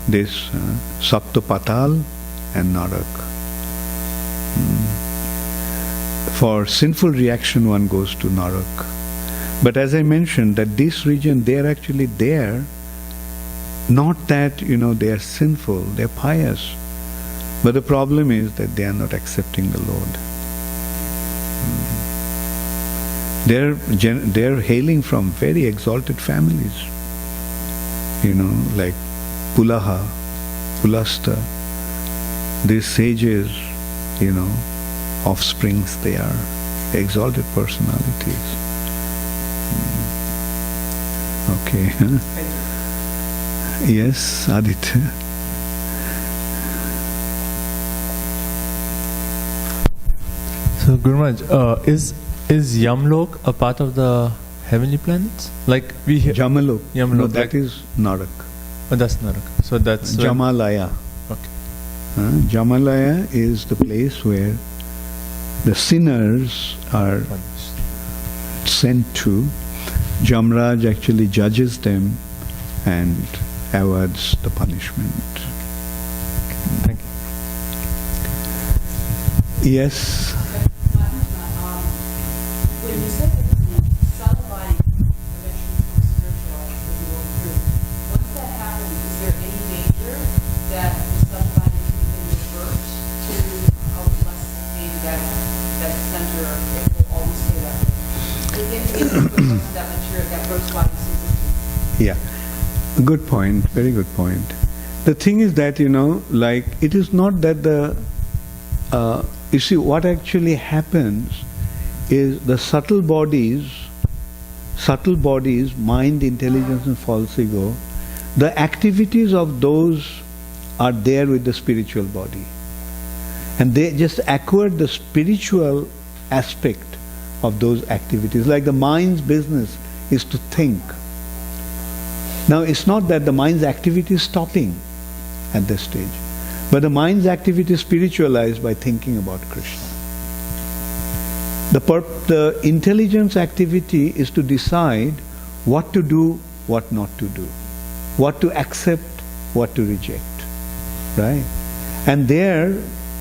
this Saptapatal and Narak. For sinful reaction, one goes to Narak. But as I mentioned, that this region, they are actually there, not that, they are sinful, they are pious. But the problem is that they are not accepting the Lord. They're hailing from very exalted families, like Pulaha, Pulasta. These sages, offsprings, they are exalted personalities. Okay. Yes, Aditya. So, Guru Maharaj, is Yamlok a part of the heavenly planets? Like we hear Jamalok. No, that like, is Narak. Oh, that's Narak. So that's Jamalaya. Okay. Jamalaya is the place where the sinners are sent to. Jamraj actually judges them and awards the punishment. Thank you. Yes. When you said that the subtle body eventually becomes spiritualized as you go through, once that happens, is there any danger that the subtle body can revert to a less maybe that center, it will always stay that way? If that mature, that gross body seems to. Yeah. Good point. Very good point. The thing is that, it is not that you see, what actually happens is the subtle bodies, mind, intelligence and false ego, the activities of those are there with the spiritual body. And they just acquire the spiritual aspect of those activities. Like the mind's business is to think. Now it's not that the mind's activity is stopping at this stage, but the mind's activity is spiritualized by thinking about Krishna. The intelligence activity is to decide what to do, what not to do, what to accept, what to reject, right? And there,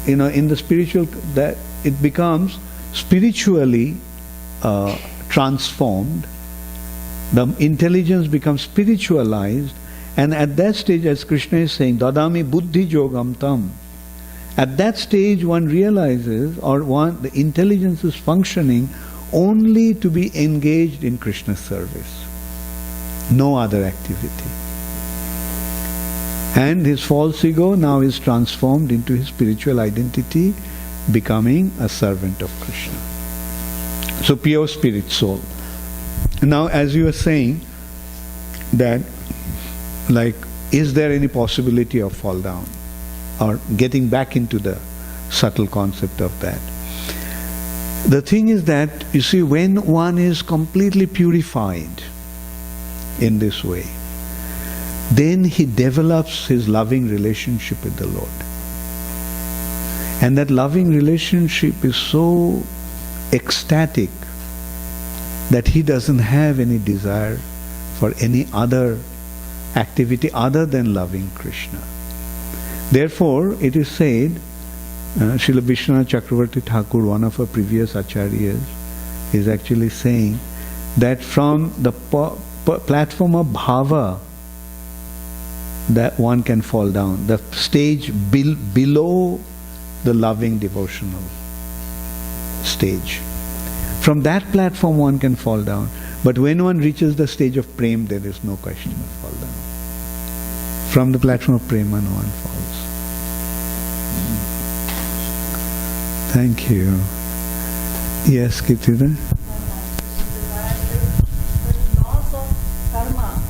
in the spiritual, that it becomes spiritually transformed. The intelligence becomes spiritualized, and at that stage, as Krishna is saying, Dadami Buddhi Yogam Tam. At that stage, one realizes, the intelligence is functioning only to be engaged in Krishna's service. No other activity. And his false ego now is transformed into his spiritual identity, becoming a servant of Krishna. So pure spirit soul. Now, as you were saying, that, is there any possibility of fall down? Or getting back into the subtle concept of that. The thing is that, you see, when one is completely purified in this way, then he develops his loving relationship with the Lord. And that loving relationship is so ecstatic that he doesn't have any desire for any other activity other than loving Krishna. Therefore, it is said, Srila Vishwanath Chakravarti Thakur, one of our previous acharyas, is actually saying that from the platform of bhava, that one can fall down, the stage below the loving devotional stage. From that platform one can fall down. But when one reaches the stage of prem, there is no question of fall down. From the platform of prema, no one falls. Thank you. Yes, Kirtida? The laws of karma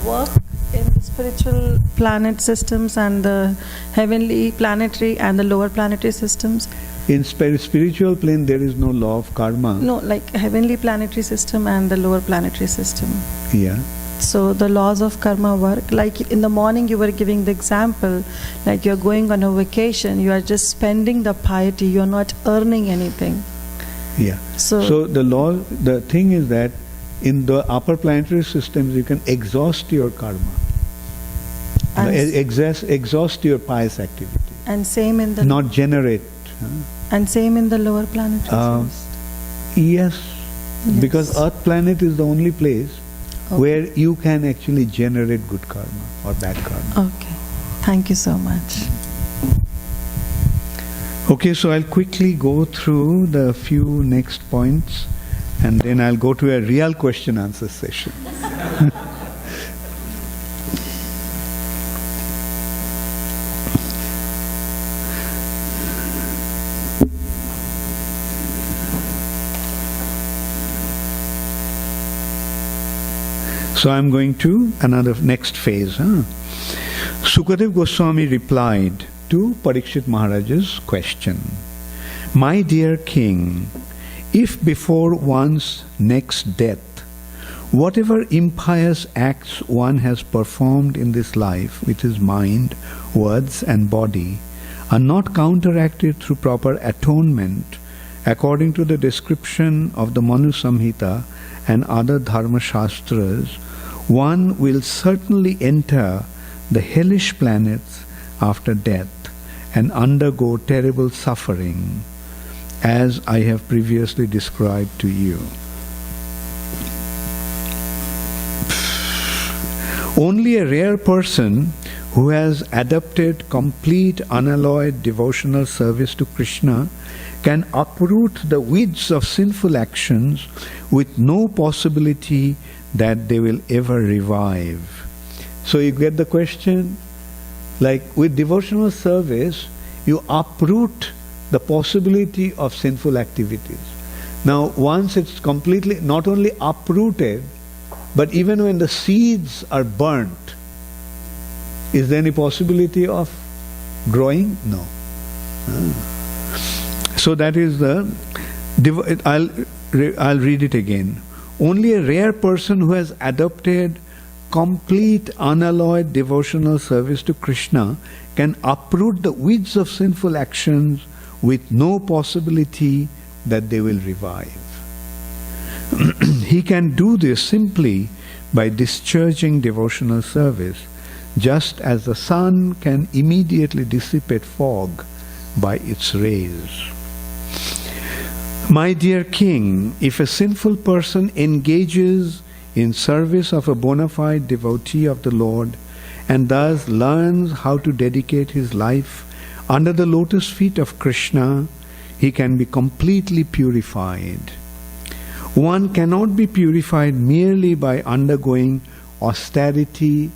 work in the spiritual planet systems and the heavenly planetary and the lower planetary systems. In spiritual plane, there is no law of karma. No, like heavenly planetary system and the lower planetary system. Yeah. So the laws of karma work. Like in the morning you were giving the example, like you're going on a vacation, you are just spending the piety, you're not earning anything. Yeah. So the thing is that in the upper planetary systems you can exhaust your karma. Exhaust your pious activity. And same in the... Not generate. And same in the lower planetary systems. Yes. Because Earth planet is the only place where you can actually generate good karma or bad karma. Okay. Thank you so much. Okay, so I'll quickly go through the few next points and then I'll go to a real question answer session. So I'm going to another next phase. Sukadev Goswami replied to Parikshit Maharaj's question. My dear king, if before one's next death, whatever impious acts one has performed in this life with his mind, words and body are not counteracted through proper atonement according to the description of the Manu Samhita and other Dharma Shastras, one will certainly enter the hellish planets after death and undergo terrible suffering, as I have previously described to you. Only a rare person who has adopted complete unalloyed devotional service to Krishna can uproot the weeds of sinful actions with no possibility that they will ever revive. So you get the question? Like with devotional service, you uproot the possibility of sinful activities. Now once it's completely not only uprooted, but even when the seeds are burnt, is there any possibility of growing? No. So that is the... I'll read it again. Only a rare person who has adopted complete unalloyed devotional service to Krishna can uproot the weeds of sinful actions with no possibility that they will revive. He can do this simply by discharging devotional service, just as the sun can immediately dissipate fog by its rays. My dear king, if a sinful person engages in service of a bona fide devotee of the Lord and thus learns how to dedicate his life under the lotus feet of Krishna, he can be completely purified. One cannot be purified merely by undergoing austerity,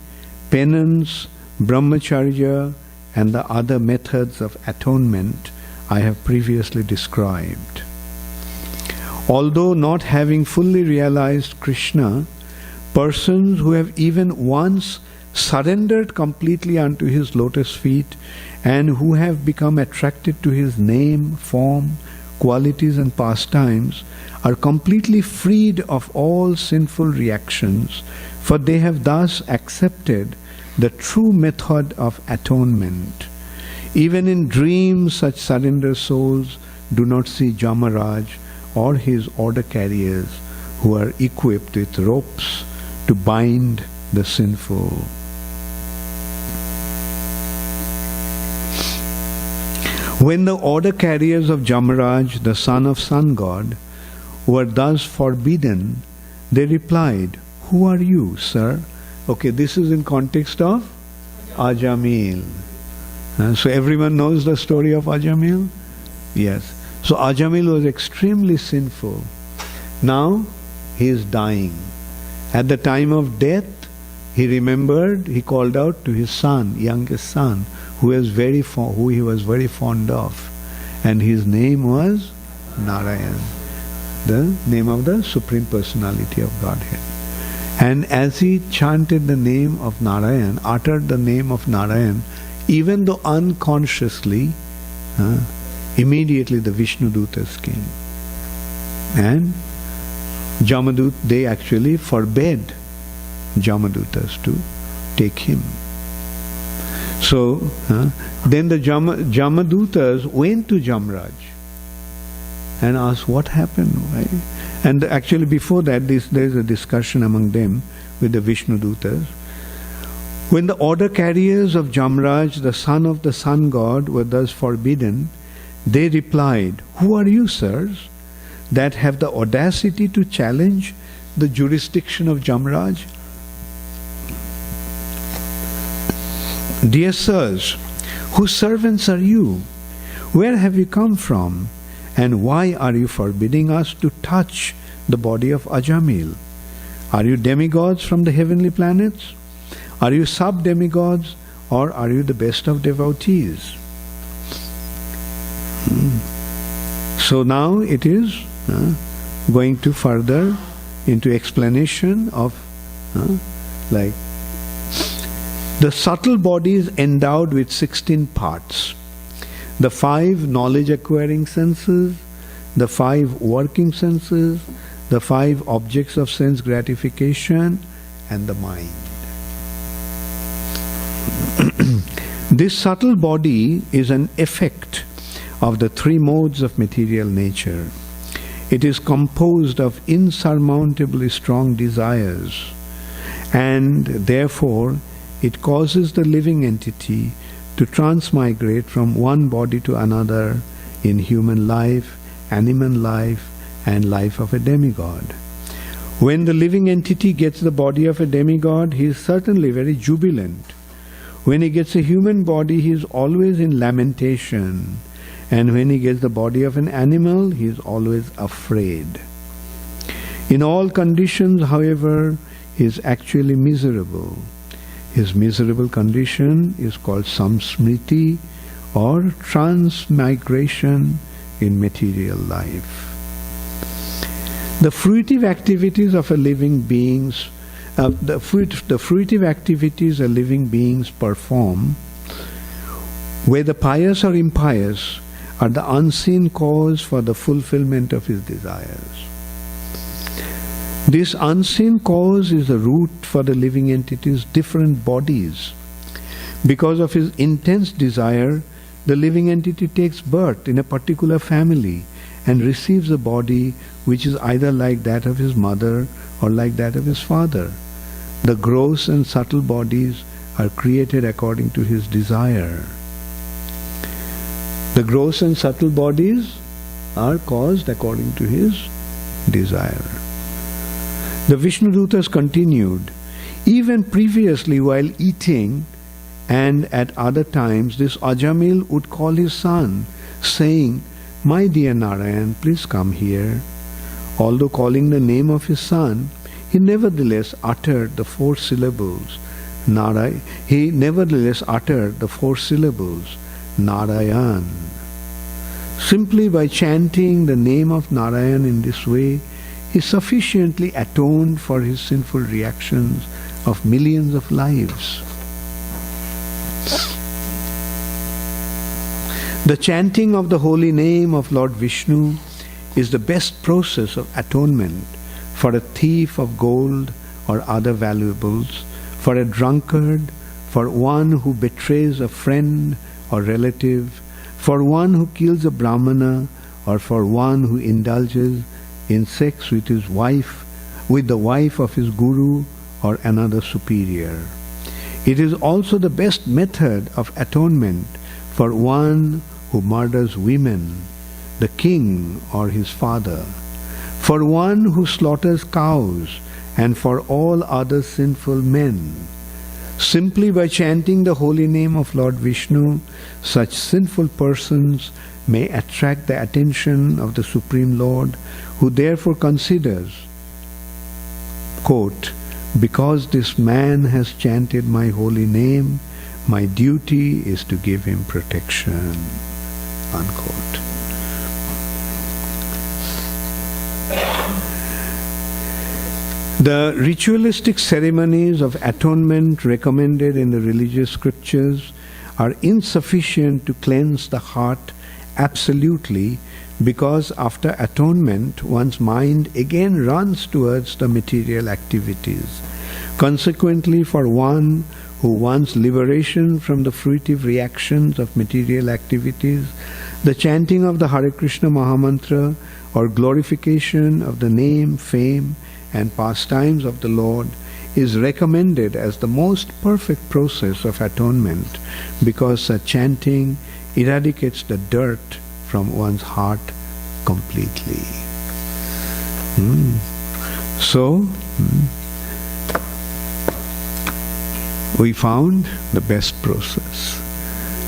penance, brahmacharya, and the other methods of atonement I have previously described. Although not having fully realized Krishna, persons who have even once surrendered completely unto his lotus feet and who have become attracted to his name, form, qualities and pastimes are completely freed of all sinful reactions, for they have thus accepted the true method of atonement. Even in dreams, such surrendered souls do not see Jamaraj or his order carriers, who are equipped with ropes to bind the sinful. When the order carriers of Jamaraj, the son of Sun God, were thus forbidden, they replied, "Who are you, sir?" Okay, this is in context of Ajamil. So everyone knows the story of Ajamil? Yes. So Ajamil was extremely sinful. Now he is dying. At the time of death, he remembered, he called out to his son, youngest son, who he was very fond of. And his name was Narayan, the name of the Supreme Personality of Godhead. And as he chanted the name of Narayan, uttered the name of Narayan, even though unconsciously, immediately the Vishnu Dutas came. And Jamadut, they actually forbade Jamadutas to take him. So, then the Jamadutas went to Jamraj and asked what happened. Right? And actually before that, there is a discussion among them with the Vishnu Dutas. When the order carriers of Jamraj, the son of the sun god, were thus forbidden, they replied, "Who are you, sirs, that have the audacity to challenge the jurisdiction of Jamraj? Dear sirs, whose servants are you? Where have you come from? And why are you forbidding us to touch the body of Ajamil? Are you demigods from the heavenly planets? Are you sub-demigods, or are you the best of devotees?" So now it is going to further into explanation of like the subtle body is endowed with 16 parts. The 5 knowledge-acquiring senses, the 5 working senses, the 5 objects of sense gratification, and the mind. This subtle body is an effect of the 3 modes of material nature. It is composed of insurmountably strong desires, and therefore it causes the living entity to transmigrate from one body to another in human life, animal life, and life of a demigod. When the living entity gets the body of a demigod, he is certainly very jubilant. When he gets a human body, he is always in lamentation. And when he gets the body of an animal, he is always afraid. In all conditions, however, he is actually miserable. His miserable condition is called samsmriti, or transmigration in material life. The fruitive activities of a living beings, the fruitive activities a living beings perform, whether pious or impious, are the unseen cause for the fulfillment of his desires. This unseen cause is the root for the living entity's different bodies. Because of his intense desire, the living entity takes birth in a particular family and receives a body which is either like that of his mother or like that of his father. The gross and subtle bodies are created according to his desire. The gross and subtle bodies are caused according to his desire. The Vishnu Dutas continued, even previously while eating and at other times, this Ajamil would call his son, saying, "My dear Narayan, please come here." Although calling the name of his son, he nevertheless uttered the 4 syllables, Narayan. Simply by chanting the name of Narayan in this way, he sufficiently atoned for his sinful reactions of millions of lives. The chanting of the holy name of Lord Vishnu is the best process of atonement for a thief of gold or other valuables, for a drunkard, for one who betrays a friend or relative, for one who kills a brahmana, or for one who indulges in sex with his wife, with the wife of his guru or another superior. It is also the best method of atonement for one who murders women, the king or his father, for one who slaughters cows, and for all other sinful men. Simply by chanting the holy name of Lord Vishnu, such sinful persons may attract the attention of the Supreme Lord, who therefore considers, quote, "Because this man has chanted my holy name, my duty is to give him protection," unquote. The ritualistic ceremonies of atonement recommended in the religious scriptures are insufficient to cleanse the heart absolutely, because after atonement one's mind again runs towards the material activities. Consequently, for one who wants liberation from the fruitive reactions of material activities, the chanting of the Hare Krishna Mahamantra or glorification of the name, fame, and pastimes of the Lord is recommended as the most perfect process of atonement, because such chanting eradicates the dirt from one's heart completely. So, we found the best process.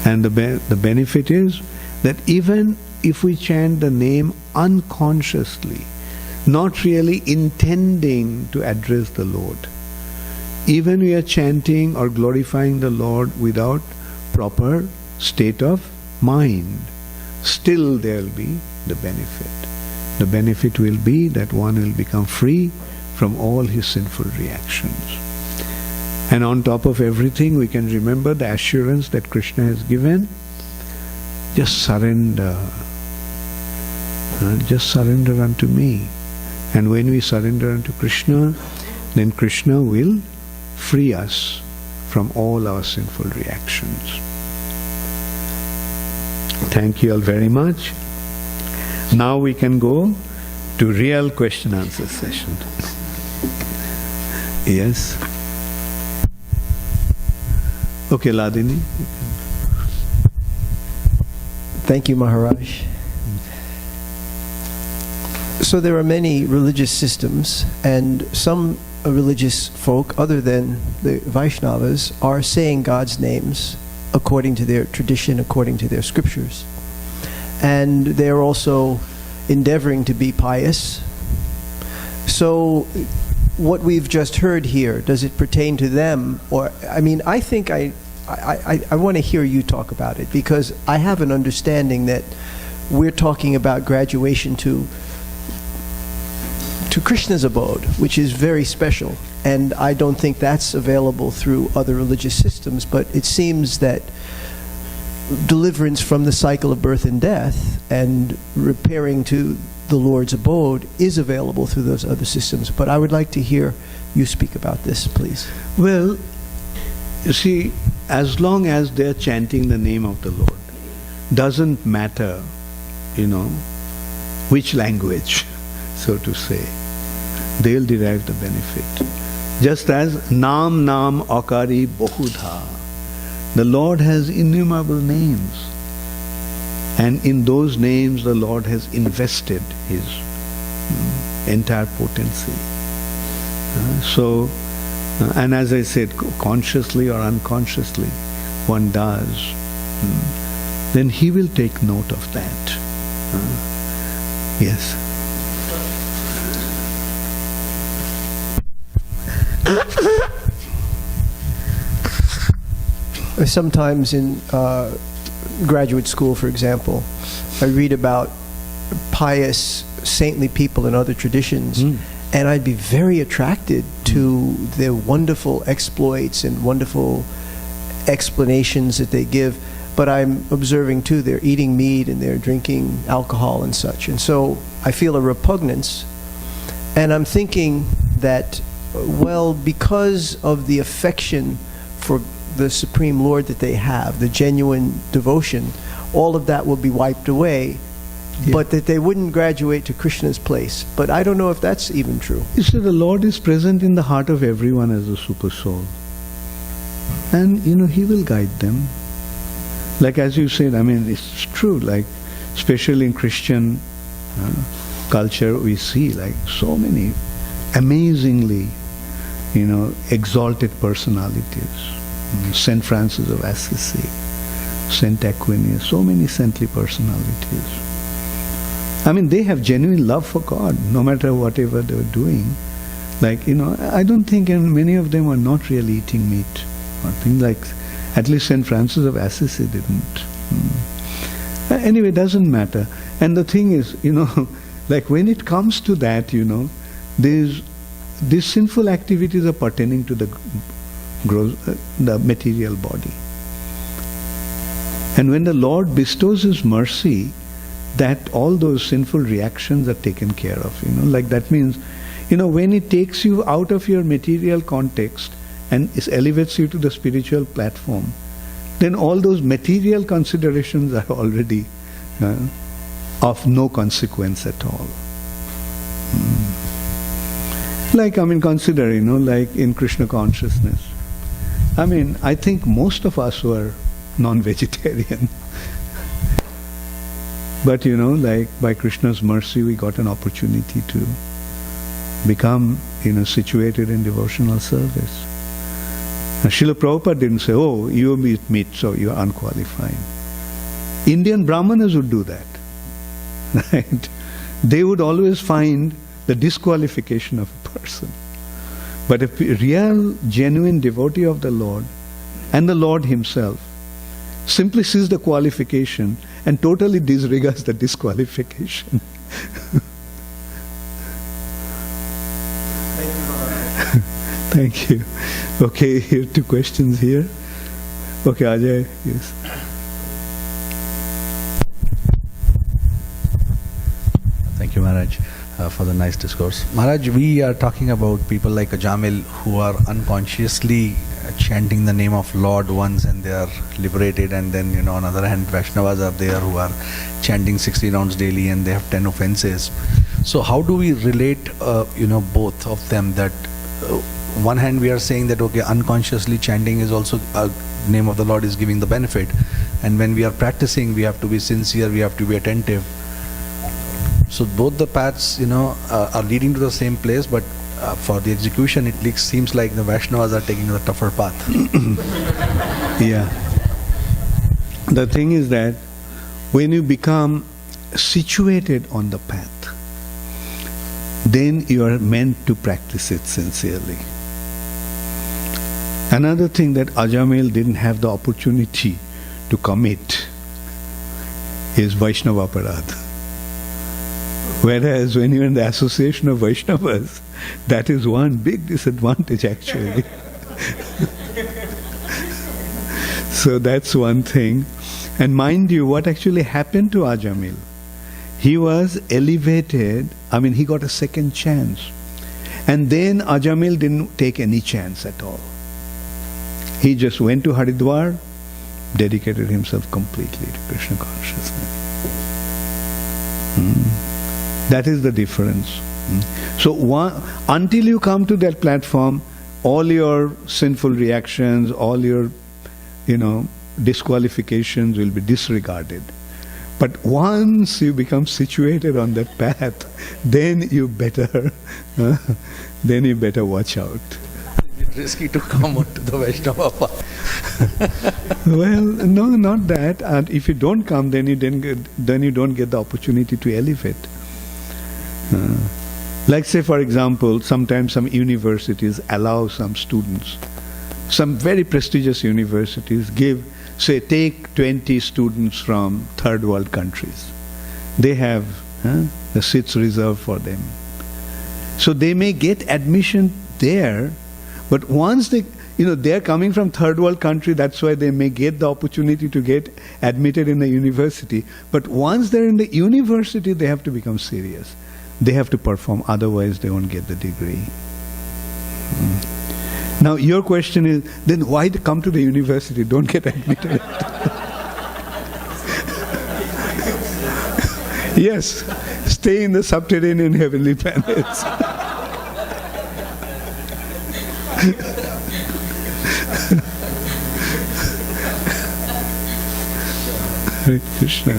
And the benefit is that even if we chant the name unconsciously, not really intending to address the Lord, even we are chanting or glorifying the Lord without proper state of mind, still there will be the benefit. The benefit will be that one will become free from all his sinful reactions. And on top of everything, we can remember the assurance that Krishna has given. Just surrender. Just surrender unto me. And when we surrender unto Krishna, then Krishna will free us from all our sinful reactions. Thank you all very much. Now we can go to real question answer session. Yes? Okay, Ladini. Thank you, Maharaj. So there are many religious systems, and some religious folk, other than the Vaishnavas, are saying God's names according to their tradition, according to their scriptures. And they're also endeavoring to be pious. So what we've just heard here, does it pertain to them? Or, I mean, I think I want to hear you talk about it, because I have an understanding that we're talking about graduation to Krishna's abode, which is very special. And I don't think that's available through other religious systems, but it seems that deliverance from the cycle of birth and death and repairing to the Lord's abode is available through those other systems. But I would like to hear you speak about this, please. Well, you see, as long as they're chanting the name of the Lord, doesn't matter, which language, so to say, they'll derive the benefit. Just as Nam Nam Akari Bahudha, the Lord has innumerable names, and in those names the Lord has invested His entire potency. And as I said, consciously or unconsciously, one does, then He will take note of that. Yes. Sometimes in graduate school, for example, I read about pious, saintly people in other traditions, and I'd be very attracted to their wonderful exploits and wonderful explanations that they give. but I'm observing too, they're eating meat and they're drinking alcohol and such. And so I feel a repugnance. And I'm thinking that, well, because of the affection for the Supreme Lord that they have, the genuine devotion, all of that will be wiped away, but that they wouldn't graduate to Krishna's place. But I don't know if that's even true. You see, the Lord is present in the heart of everyone as a super soul. And, He will guide them. Like as you said, I mean, it's true, like, especially in Christian culture, we see, like, so many amazingly, exalted personalities. Saint Francis of Assisi, Saint Aquinas, so many saintly personalities. I mean, they have genuine love for God, no matter whatever they were doing. Like, I don't think many of them are not really eating meat. Or things like, at least Saint Francis of Assisi didn't. Anyway, it doesn't matter. And the thing is, like when it comes to that, these sinful activities are pertaining to the material body. And when the Lord bestows His mercy, that all those sinful reactions are taken care of. Like that means, when He takes you out of your material context and elevates you to the spiritual platform, then all those material considerations are already of no consequence at all. Like, consider, like in Krishna consciousness. I think most of us were non-vegetarian. But, like by Krishna's mercy, we got an opportunity to become, situated in devotional service. Now, Srila Prabhupada didn't say, oh, you eat meat, so you are unqualified. Indian Brahmanas would do that. Right? They would always find the disqualification of a person. But a real, genuine devotee of the Lord and the Lord Himself simply sees the qualification and totally disregards the disqualification. Thank you. Okay, here are 2 questions here. Okay, Ajay, yes. Thank you, Maharaj, for the nice discourse. Maharaj, we are talking about people like Ajamil who are unconsciously chanting the name of Lord once and they are liberated, and then, on the other hand, Vaishnavas are there who are chanting 60 rounds daily and they have 10 offenses. So how do we relate, both of them, that one hand we are saying that, okay, unconsciously chanting is also, name of the Lord is giving the benefit, and when we are practicing, we have to be sincere, we have to be attentive. So both the paths, are leading to the same place, but for the execution, it seems like the Vaishnavas are taking the tougher path. Yeah. The thing is that when you become situated on the path, then you are meant to practice it sincerely. Another thing that Ajamil didn't have the opportunity to commit is Vaishnava Aparadha. Whereas when you're in the association of Vaishnavas, that is one big disadvantage actually. So that's one thing. And mind you, what actually happened to Ajamil? He was elevated, he got a second chance. And then Ajamil didn't take any chance at all. He just went to Haridwar, dedicated himself completely to Krishna consciousness. That is the difference. So until you come to that platform, all your sinful reactions, all your, disqualifications will be disregarded. But once you become situated on that path, then you better watch out. It's risky to come onto the Vaishnava path. Well, no, not that. And if you don't come, then you don't get the opportunity to elevate. Like say, for example, sometimes some universities allow some students, some very prestigious universities take 20 students from third world countries. They have the seats reserved for them. So they may get admission there, but once they're coming from third world country, that's why they may get the opportunity to get admitted in the university. But once they're in the university, they have to become serious. They have to perform, otherwise they won't get the degree. Now your question is, then why come to the university? Don't get admitted. Yes, stay in the subterranean heavenly planets. Hare Krishna.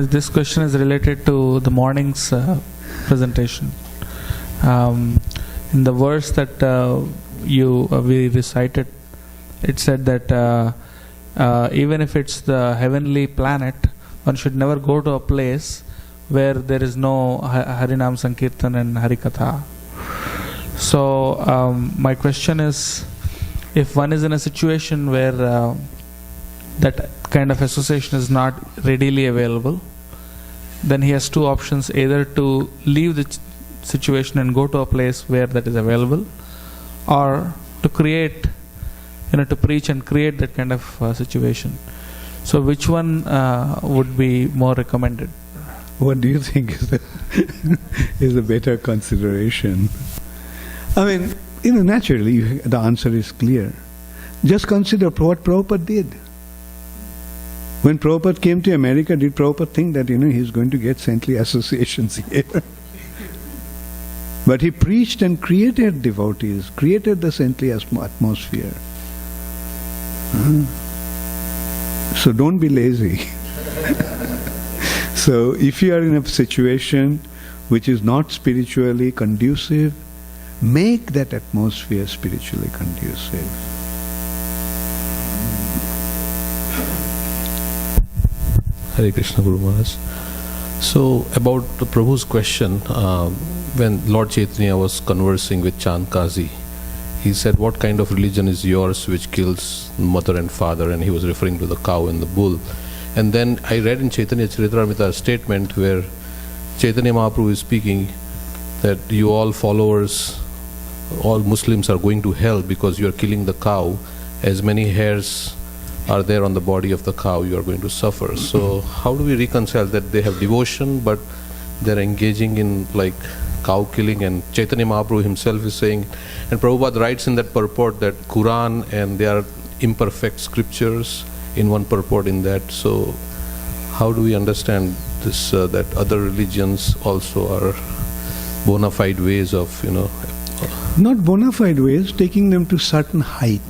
This question is related to the morning's presentation. In the verse that we recited, it said that even if it's the heavenly planet, one should never go to a place where there is no Harinam Sankirtan and Harikatha. So my question is, if one is in a situation where that kind of association is not readily available, then he has two options: either to leave the situation and go to a place where that is available, or to create, to preach and create that kind of situation. So which one would be more recommended? What do you think is a better consideration? I mean, naturally the answer is clear. Just consider what Prabhupada did. When Prabhupada came to America, did Prabhupada think that he's going to get saintly associations here? But he preached and created devotees, created the saintly atmosphere. So don't be lazy. So if you are in a situation which is not spiritually conducive, make that atmosphere spiritually conducive. Hare Krishna, Guru Maharaj. So about the Prabhu's question, when Lord Chaitanya was conversing with Chandkazi, he said, what kind of religion is yours which kills mother and father? And he was referring to the cow and the bull. And then I read in Chaitanya Charitamrita a statement where Chaitanya Mahaprabhu is speaking that you all followers, all Muslims are going to hell because you are killing the cow. As many hairs are there on the body of the cow, you are going to suffer. So how do we reconcile that they have devotion but they're engaging in like cow killing? And Chaitanya Mahaprabhu himself is saying, and Prabhupada writes in that purport that Quran and they are imperfect scriptures in one purport in that. So how do we understand this, that other religions also are bona fide ways of, Not bona fide ways, taking them to certain height,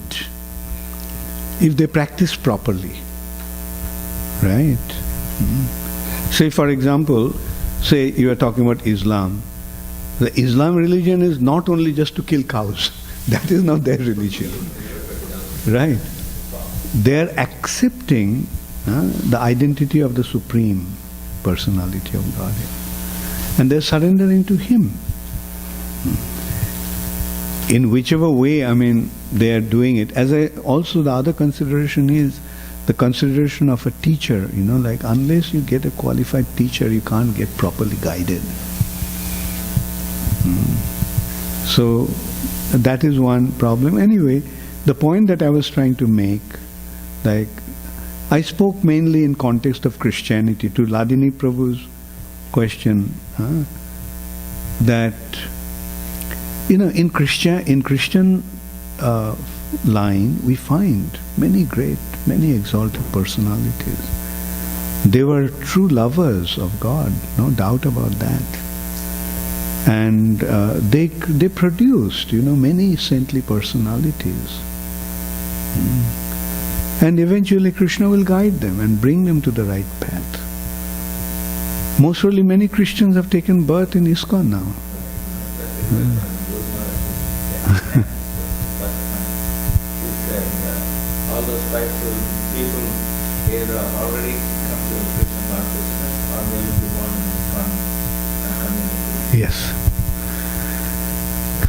if they practice properly. Right? Say for example, say you are talking about Islam. The Islam religion is not only just to kill cows. That is not their religion. Right? They are accepting the identity of the Supreme Personality of Godhead. And they are surrendering to Him. In whichever way, they are doing it. Also the other consideration is the consideration of a teacher, like unless you get a qualified teacher, you can't get properly guided. So that is one problem. Anyway, the point that I was trying to make, like I spoke mainly in context of Christianity to Ladini Prabhu's question, that in Christian line we find many great, many exalted personalities. They were true lovers of God, no doubt about that. And they produced, many saintly personalities. And eventually Krishna will guide them and bring them to the right path. Most surely many Christians have taken birth in ISKCON now. All those spiteful people either already come to Krishna consciousness or they will be born in ISKCON community. Yes.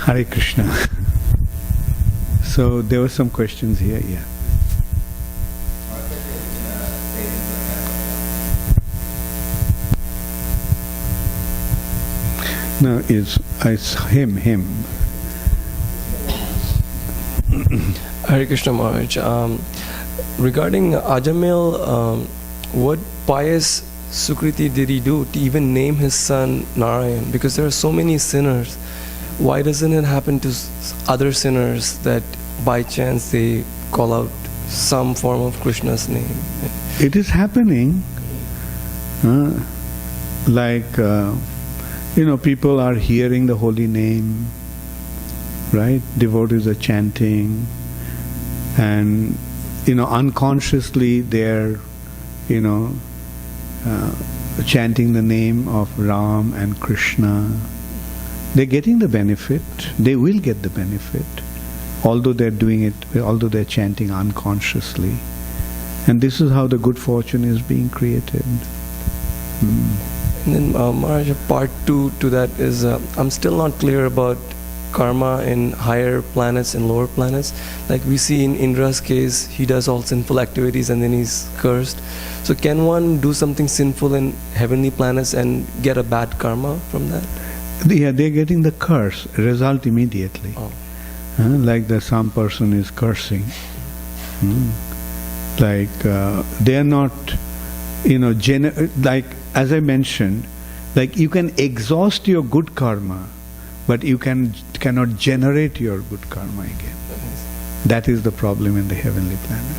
Hare Krishna. So there were some questions here, yeah. No, it's him. Hare Krishna Maharaj. Regarding Ajamil, what pious Sukriti did he do to even name his son Narayan? Because there are so many sinners. Why doesn't it happen to other sinners that by chance they call out some form of Krishna's name? It is happening. People are hearing the holy name, right? Devotees are chanting, and unconsciously they're chanting the name of Ram and Krishna. They're getting the benefit. They will get the benefit, although they're doing it, although they're chanting unconsciously. And this is how the good fortune is being created. And then Maharaj, part 2 to that is, I'm still not clear about karma in higher planets and lower planets. Like we see in Indra's case, he does all sinful activities and then he's cursed. So can one do something sinful in heavenly planets and get a bad karma from that? Yeah, they're getting the curse result immediately. Like some person is cursing. They're not, like as I mentioned, like you can exhaust your good karma, but you cannot generate your good karma again. That is the problem in the heavenly planets.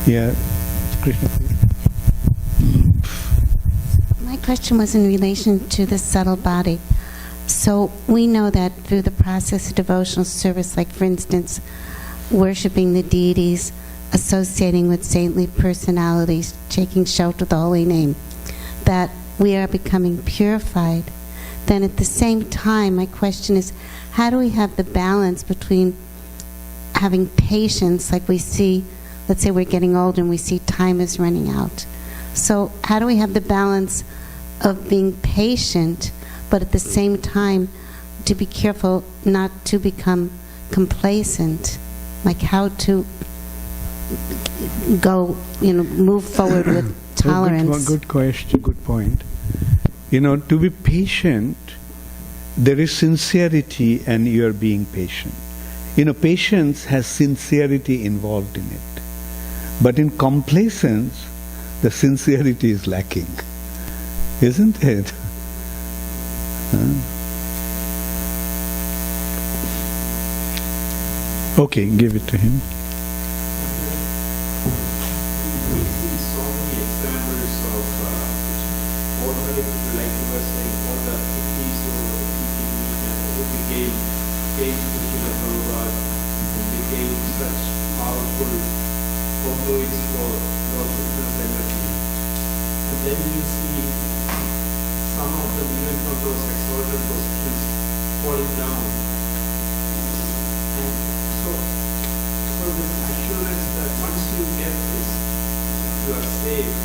Yeah, Krishna, please. My question was in relation to the subtle body. So we know that through the process of devotional service, like for instance, worshipping the deities, associating with saintly personalities, taking shelter of the holy name, that we are becoming purified. Then at the same time, my question is, how do we have the balance between having patience, like we see, let's say we're getting older and we see time is running out. So how do we have the balance of being patient, but at the same time to be careful not to become complacent? Like how to go, move forward with tolerance. Good question, good point. To be patient, there is sincerity and you are being patient. Patience has sincerity involved in it. But in complacence, the sincerity is lacking. Isn't it? Okay, give it to him. Then you see some of the women from those exalted positions falling down. And so this assurance that once you get this, you are saved.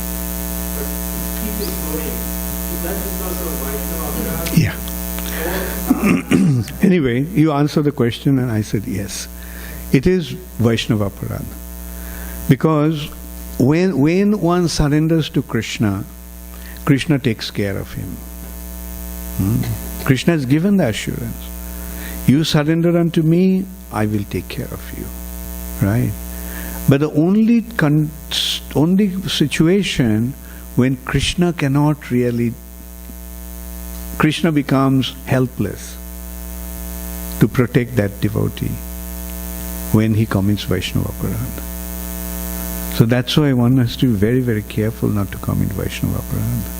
But keep it going. Is that because of Vaishnava Aparadha? Yeah. Anyway, you answered the question and I said yes. It is Vaishnava Aparadha. Because when one surrenders to Krishna, Krishna takes care of him. Krishna has given the assurance. You surrender unto me, I will take care of you. Right? But the only situation when Krishna cannot really, Krishna becomes helpless to protect that devotee when he commits Vaishnava Aparadha. So that's why one has to be very, very careful not to commit Vaishnava Aparadha.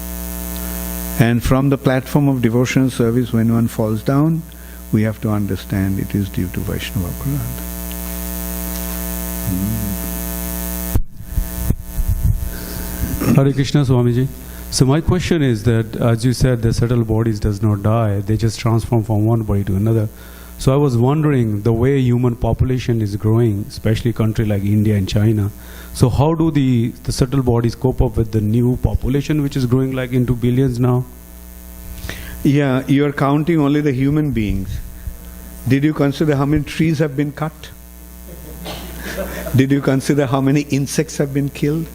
And from the platform of devotional service, when one falls down, we have to understand it is due to Vaishnava Aparadha. Hare Krishna Swamiji. So my question is that, as you said, the subtle bodies does not die, they just transform from one body to another. So I was wondering, the way human population is growing, especially a country like India and China, so how do the subtle bodies cope up with the new population which is growing like into billions now? Yeah, you are counting only the human beings. Did you consider how many trees have been cut? Did you consider how many insects have been killed?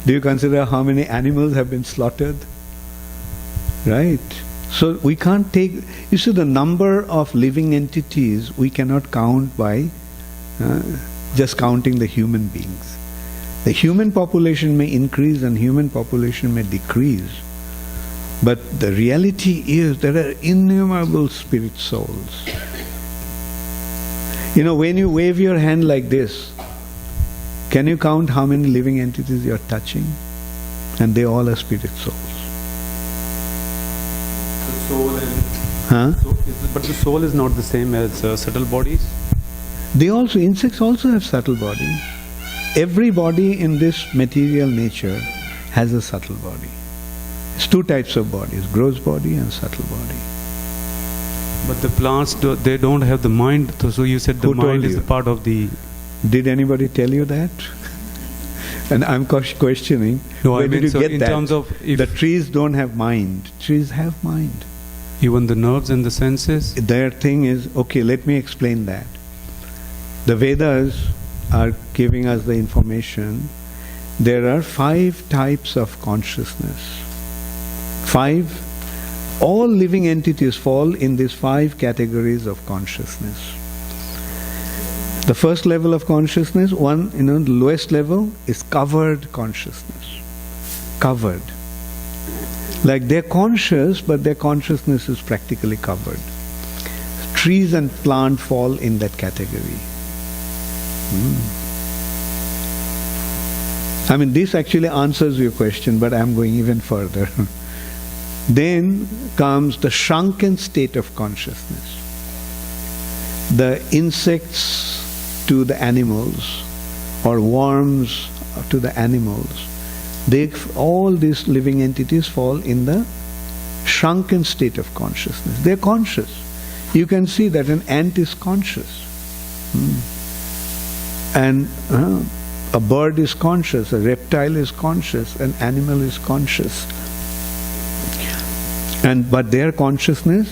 Do you consider how many animals have been slaughtered? Right? So we can't take, you see, the number of living entities we cannot count by just counting the human beings. The human population may increase and human population may decrease. But the reality is there are innumerable spirit souls. You know, when you wave your hand like this, can you count how many living entities you are touching? And they all are spirit souls. The soul Huh? but the soul is not the same as subtle bodies? They also, insects also have subtle bodies. Every body in this material nature has a subtle body. It's two types of bodies, gross body and subtle body. But the plants, they don't have the mind. So you said the Who mind told is you? a part of the... Did anybody tell you that? And I'm questioning, No, where I mean, did you so get in that? terms of if the trees don't have mind. Trees have mind. even the nerves and the senses? Their thing is, okay, let me explain that. The Vedas are giving us the information. There are 5 types of consciousness. 5. All living entities fall in these 5 categories of consciousness. The first level of consciousness, the lowest level is covered consciousness. Covered. Like they're conscious, but their consciousness is practically covered. Trees and plants fall in that category. I mean, this actually answers your question, but I'm going even further. Then comes the shrunken state of consciousness. The insects to the animals, or worms to the animals, all these living entities fall in the shrunken state of consciousness. They're conscious. You can see that an ant is conscious. And a bird is conscious, a reptile is conscious, an animal is conscious. But their consciousness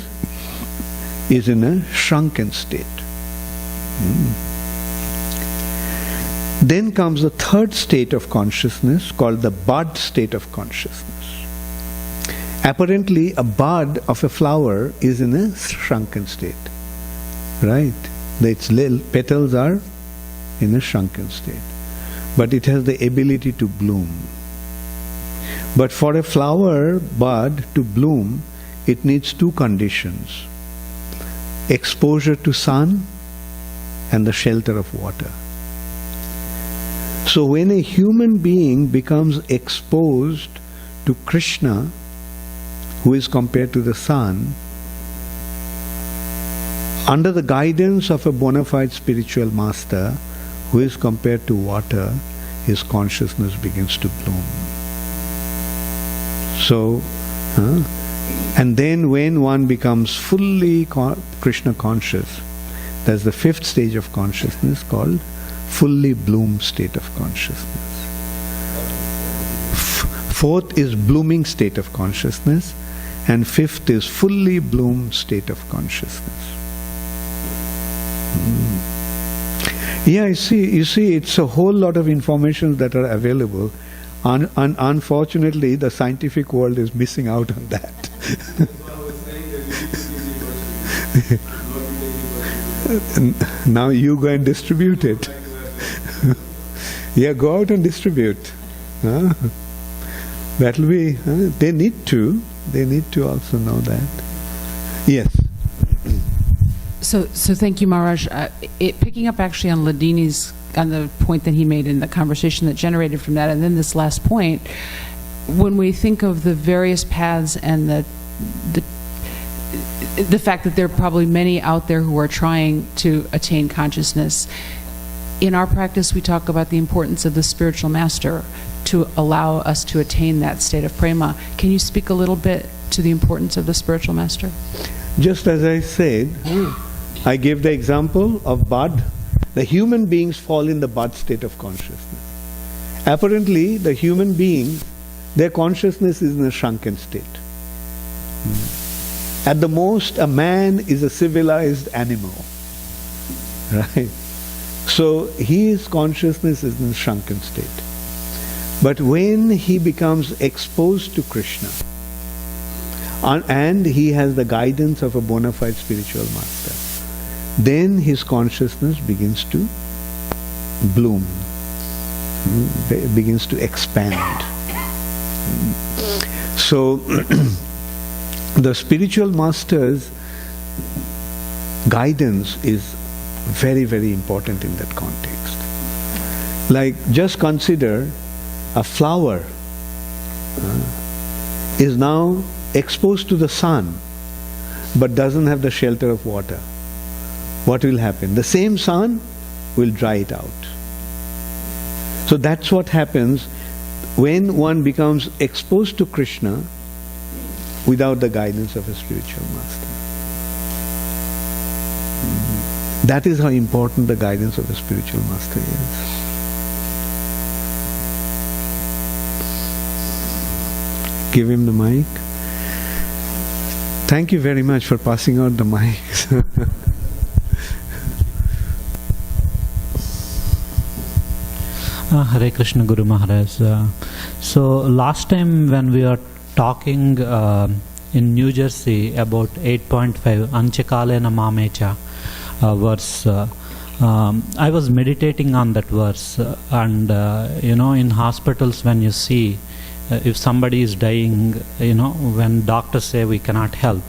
is in a shrunken state. Then comes the third state of consciousness called the bud state of consciousness. Apparently, a bud of a flower is in a shrunken state. Right? Its little petals are in a shrunken state. But it has the ability to bloom. But for a flower bud to bloom, it needs 2 conditions: exposure to sun and the shelter of water. So when a human being becomes exposed to Krishna, who is compared to the sun, under the guidance of a bona fide spiritual master, who is compared to water, his consciousness begins to bloom. So, and then when one becomes fully Krishna conscious, that's the 5th stage of consciousness called fully bloomed state of consciousness. 4th is blooming state of consciousness, and 5th is fully bloomed state of consciousness. Yeah, you see, it's a whole lot of information that are available. Unfortunately, the scientific world is missing out on that. Now you go and distribute it. Yeah, go out and distribute. That'll be, they need to also know that. Yes. So thank you, Maharaj. Picking up actually on Ladini's, on the point that he made in the conversation that generated from that, and then this last point, when we think of the various paths and the fact that there are probably many out there who are trying to attain consciousness, in our practice we talk about the importance of the spiritual master to allow us to attain that state of prema. Can you speak a little bit to the importance of the spiritual master? Just as I said, I gave the example of bud. The human beings fall in the bud state of consciousness. Apparently, the human being, their consciousness is in a shrunken state. At the most, a man is a civilized animal. Right? So, his consciousness is in a shrunken state. But when he becomes exposed to Krishna, and he has the guidance of a bona fide spiritual master, then his consciousness begins to bloom, begins to expand. So the spiritual master's guidance is very, very important in that context. Like, just consider a flower is now exposed to the sun but doesn't have the shelter of water. What will happen? The same sun will dry it out. So that's what happens when one becomes exposed to Krishna without the guidance of a spiritual master. That is how important the guidance of a spiritual master is. Give him the mic. Thank you very much for passing out the mics. Hare Krishna Guru Maharaj. So last time when we were talking in New Jersey about 8.5 Anchakalena Mamecha verse, I was meditating on that verse, and in hospitals when you see if somebody is dying, when doctors say we cannot help,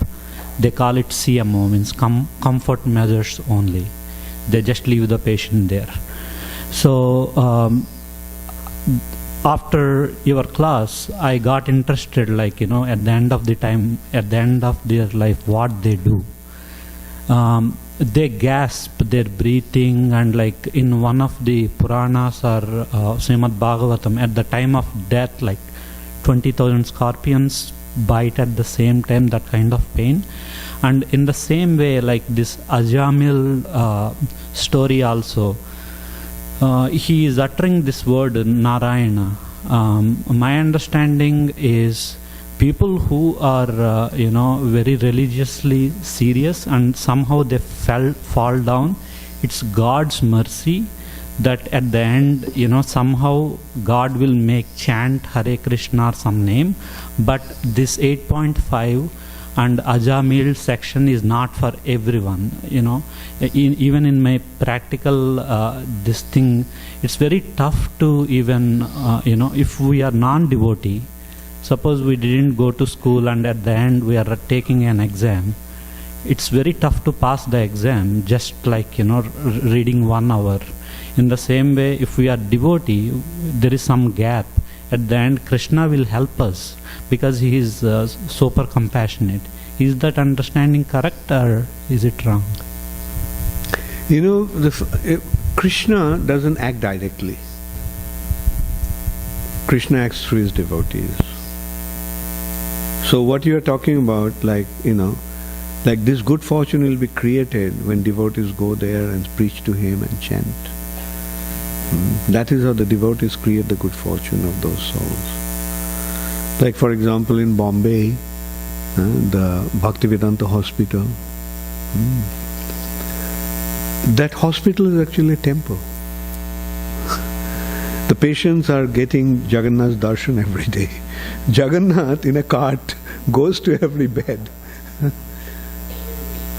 they call it CMO, means comfort measures only. They just leave the patient there. So after your class, I got interested, at the end of the time, at the end of their life, what they do. They gasp their breathing, and like in one of the Puranas or Srimad Bhagavatam, at the time of death, 20,000 scorpions bite at the same time, that kind of pain. And in the same way, like this Ajamil story also, he is uttering this word Narayana. My understanding is people who are very religiously serious and somehow they fall down, it's God's mercy that at the end somehow God will make chant Hare Krishna or some name. But this 8.5 and Ajamil section is not for everyone. Even in my practical this thing, it's very tough to even if we are non-devotee, suppose we didn't go to school and at the end we are taking an exam, it's very tough to pass the exam just reading 1 hour. In the same way, if we are devotee, there is some gap. At the end, Krishna will help us because he is super compassionate. Is that understanding correct or is it wrong? Krishna doesn't act directly. Krishna acts through his devotees. So what you are talking about, this good fortune will be created when devotees go there and preach to him and chant. That is how the devotees create the good fortune of those souls. Like for example in Bombay, the Bhaktivedanta hospital, that hospital is actually a temple. The patients are getting Jagannath's darshan every day. Jagannath in a cart goes to every bed.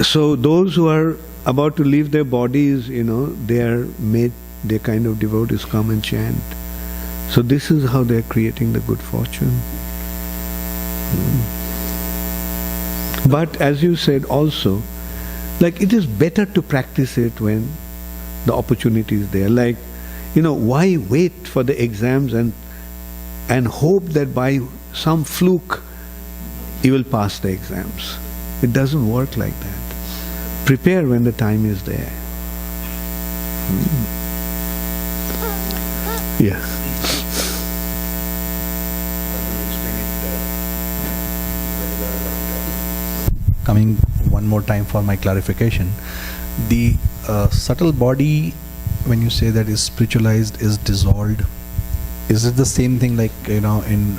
So those who are about to leave their bodies, they are made, their kind of devotees come and chant. So this is how they are creating the good fortune. But as you said also, it is better to practice it when the opportunity is there. Why wait for the exams and hope that by some fluke you will pass the exams? It doesn't work like that. Prepare when the time is there. Yeah. Coming one more time for my clarification, the subtle body, when you say that is spiritualized, is dissolved, is it the same thing in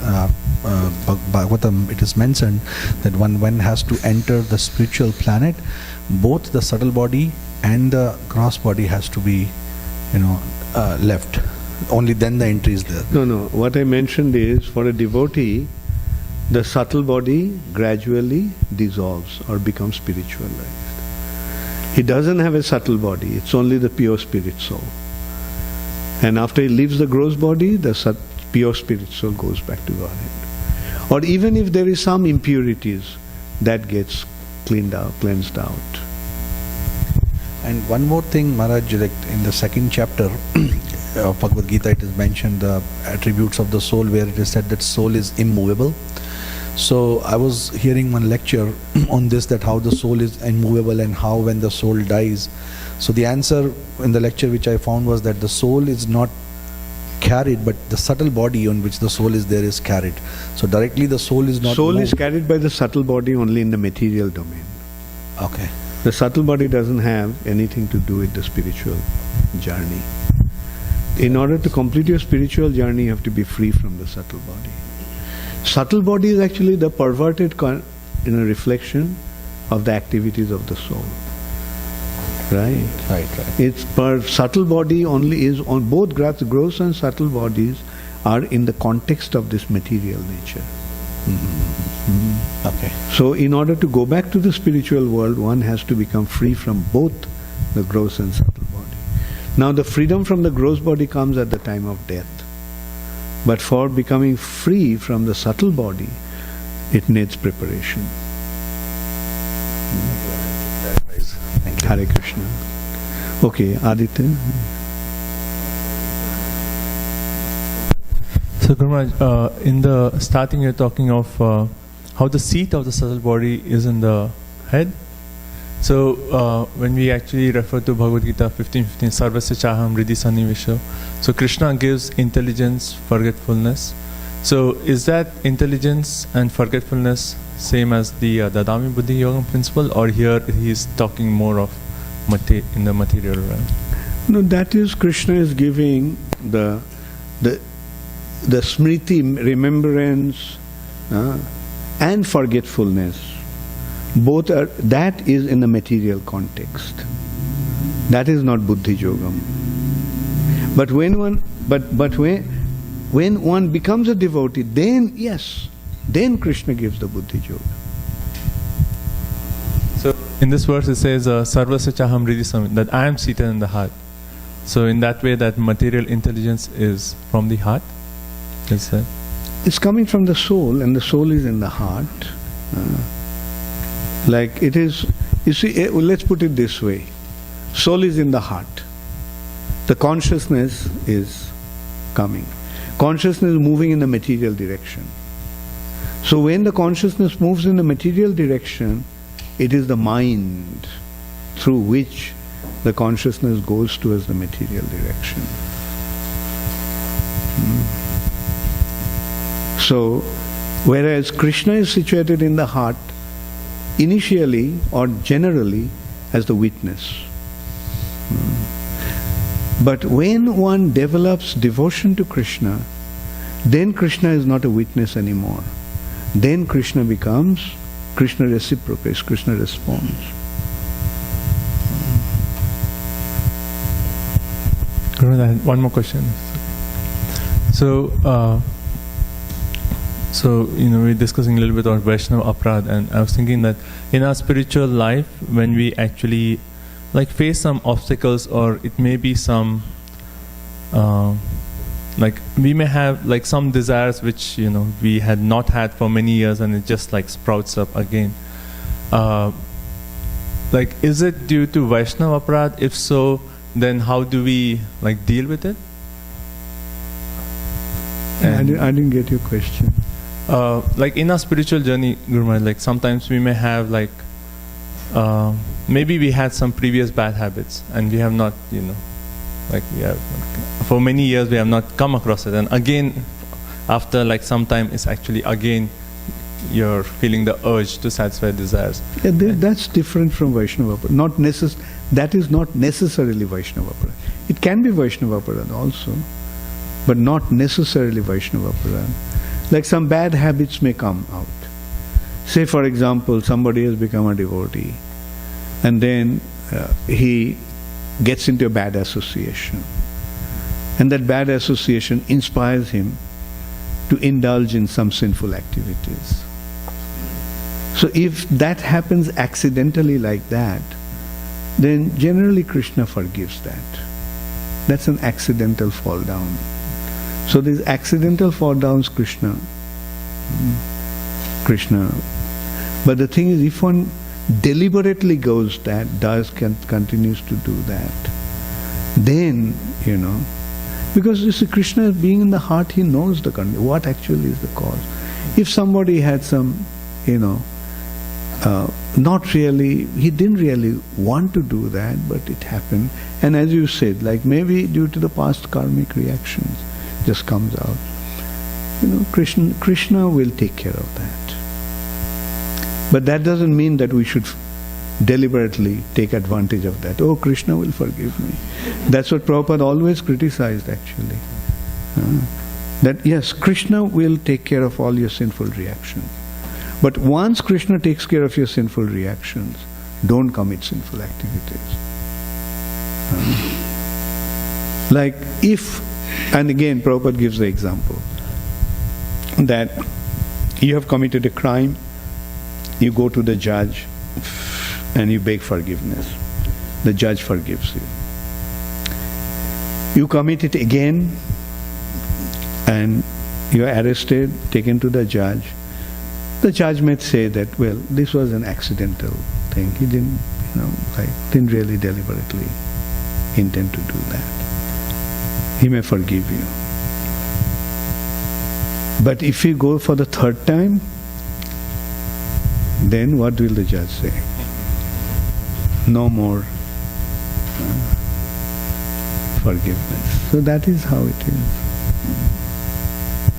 Bhagavatam it is mentioned that one has to enter the spiritual planet, both the subtle body and the gross body has to be left, only then the entry is there? No, what I mentioned is, for a devotee, the subtle body gradually dissolves or becomes spiritualized. He doesn't have a subtle body, it's only the pure spirit soul. And after he leaves the gross body, the pure spirit soul goes back to Godhead. Or even if there is some impurities, that gets cleansed out. And one more thing, Maharaj, like in the second chapter of Bhagavad Gita, it is mentioned the attributes of the soul, where it is said that soul is immovable. So I was hearing one lecture on this, that how the soul is immovable and how when the soul dies. So the answer in the lecture which I found was that the soul is not carried, but the subtle body on which the soul is there is carried. So directly the soul is not Soul moved. is carried by the subtle body only in the material domain. Okay. The subtle body doesn't have anything to do with the spiritual journey. In order to complete your spiritual journey, you have to be free from the subtle body. Subtle body is actually the perverted reflection of the activities of the soul. Right? Right. It's subtle body only is on both gross and subtle bodies are in the context of this material nature. Okay. So in order to go back to the spiritual world, one has to become free from both the gross and subtle body. Now the freedom from the gross body comes at the time of death. But for becoming free from the subtle body, it needs preparation. Thank you. Hare Krishna. Okay, Aditya. So Guru Maharaj, in the starting you're talking of how the seat of the subtle body is in the head. So when we actually refer to Bhagavad Gita 15:15, Sarvasya Chaham Riddhi Sannivisho, so Krishna gives intelligence, forgetfulness. So is that intelligence and forgetfulness same as the Dadami Buddhi Yoga principle, or here he is talking more of in the material realm? No, that is Krishna is giving the smriti, remembrance, and forgetfulness. Both are, that is in the material context. That is not buddhi yogam. But when one becomes a devotee, then yes, then Krishna gives the buddhi yoga. So in this verse it says Sarvasya Chaham Riddhi Sami, that I am seated in the heart. So in that way that material intelligence is from the heart? Is that? It's coming from the soul, and the soul is in the heart. Like it is, you see, let's put it this way. Soul is in the heart. The consciousness is coming. Consciousness is moving in the material direction. So when the consciousness moves in the material direction, it is the mind through which the consciousness goes towards the material direction. So, whereas Krishna is situated in the heart, initially or generally as the witness. But when one develops devotion to Krishna, then Krishna is not a witness anymore. Then Krishna becomes, Krishna reciprocates, Krishna responds. Guru, I had one more question. So, we're discussing a little bit about Vaishnava Aparadha, and I was thinking that in our spiritual life, when we actually face some obstacles, or it may be some, we may have some desires which, we had not had for many years, and it just sprouts up again. Is it due to Vaishnava Aparadha? If so, then how do we deal with it? I didn't get your question. In our spiritual journey, Guru Maharaj, sometimes we may have maybe we had some previous bad habits, and we have not, we have for many years we have not come across it, and again after some time it's actually again you're feeling the urge to satisfy desires. Yeah, that's different from Vaishnava Aparadha. That is not necessarily Vaishnava Aparadha. It can be Vaishnava Aparadha also, but not necessarily Vaishnava Aparadha. Some bad habits may come out. Say for example, somebody has become a devotee, and then he gets into a bad association, and that bad association inspires him to indulge in some sinful activities. So if that happens accidentally like that, then generally Krishna forgives that. That's an accidental fall down. So these accidental fall downs, Krishna. But the thing is, if one deliberately goes continues to do that, then, because you see, Krishna being in the heart, he knows what actually is the cause. If somebody had some, not really, he didn't really want to do that, but it happened. And as you said, like maybe due to the past karmic reactions, just comes out. Krishna will take care of that. But that doesn't mean that we should deliberately take advantage of that. Oh, Krishna will forgive me. That's what Prabhupada always criticized, actually. That yes, Krishna will take care of all your sinful reactions. But once Krishna takes care of your sinful reactions, don't commit sinful activities. Like if, and again Prabhupada gives the example, that you have committed a crime, you go to the judge and you beg forgiveness. The judge forgives you. You commit it again and you are arrested, taken to the judge. The judge may say that, well, this was an accidental thing. He didn't, didn't really deliberately intend to do that. He may forgive you. But if you go for the third time, then what will the judge say? No more forgiveness. So that is how it is.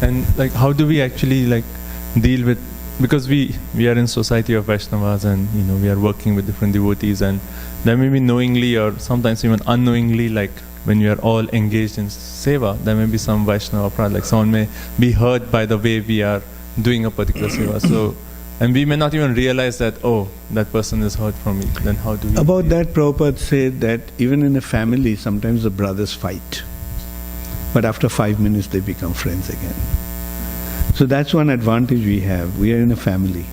And how do we actually deal with, because we are in society of Vaishnavas and we are working with different devotees, and there may be knowingly or sometimes even unknowingly, when you are all engaged in seva, there may be some Vaishnava aparadha, someone may be hurt by the way we are doing a particular seva. So, and we may not even realize that, oh, that person is hurt from me. Then how do we... About that, Prabhupada said that even in a family, sometimes the brothers fight. But after 5 minutes, they become friends again. So that's one advantage we have. We are in a family.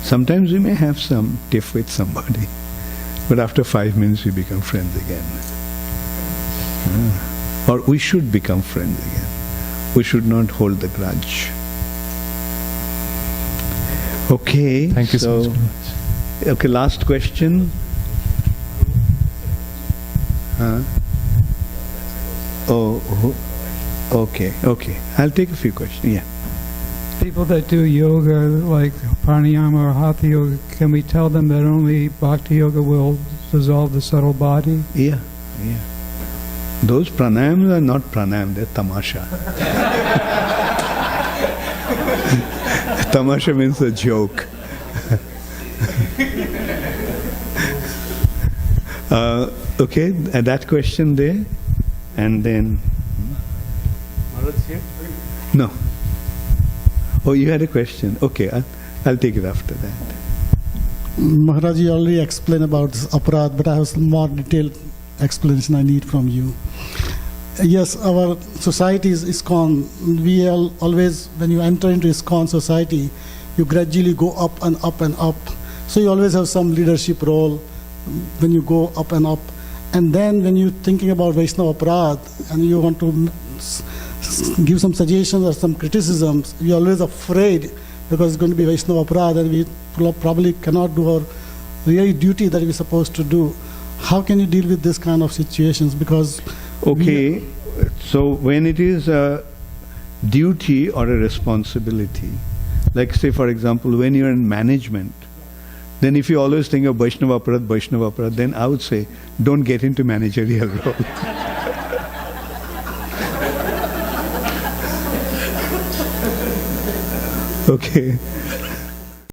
Sometimes we may have some tiff with somebody. But after 5 minutes, we become friends again. Or we should become friends again. We should not hold the grudge. Okay. Thank you so much. Okay, last question. Okay. I'll take a few questions. Yeah. People that do yoga, like pranayama or hatha yoga, can we tell them that only bhakti yoga will dissolve the subtle body? Yeah. Those pranayams are not pranayam, they're tamasha. Tamasha means a joke. Okay, that question there, and then... Maharaj here? No. Oh, you had a question. Okay, I'll take it after that. Maharaj, you already explained about this aparad, but I have some more detailed explanation I need from you. Yes, our society is ISKCON. We always, when you enter into ISKCON society, you gradually go up and up and up. So you always have some leadership role when you go up and up. And then when you're thinking about Vaishnava Aparad and you want to give some suggestions or some criticisms, you're always afraid because it's going to be Vaishnava Aparad and we probably cannot do our real duty that we're supposed to do. How can you deal with this kind of situations? Because okay, so when it is a duty or a responsibility, like say for example, when you're in management, then if you always think of Vaishnava Aparad, then I would say, don't get into managerial role. Okay.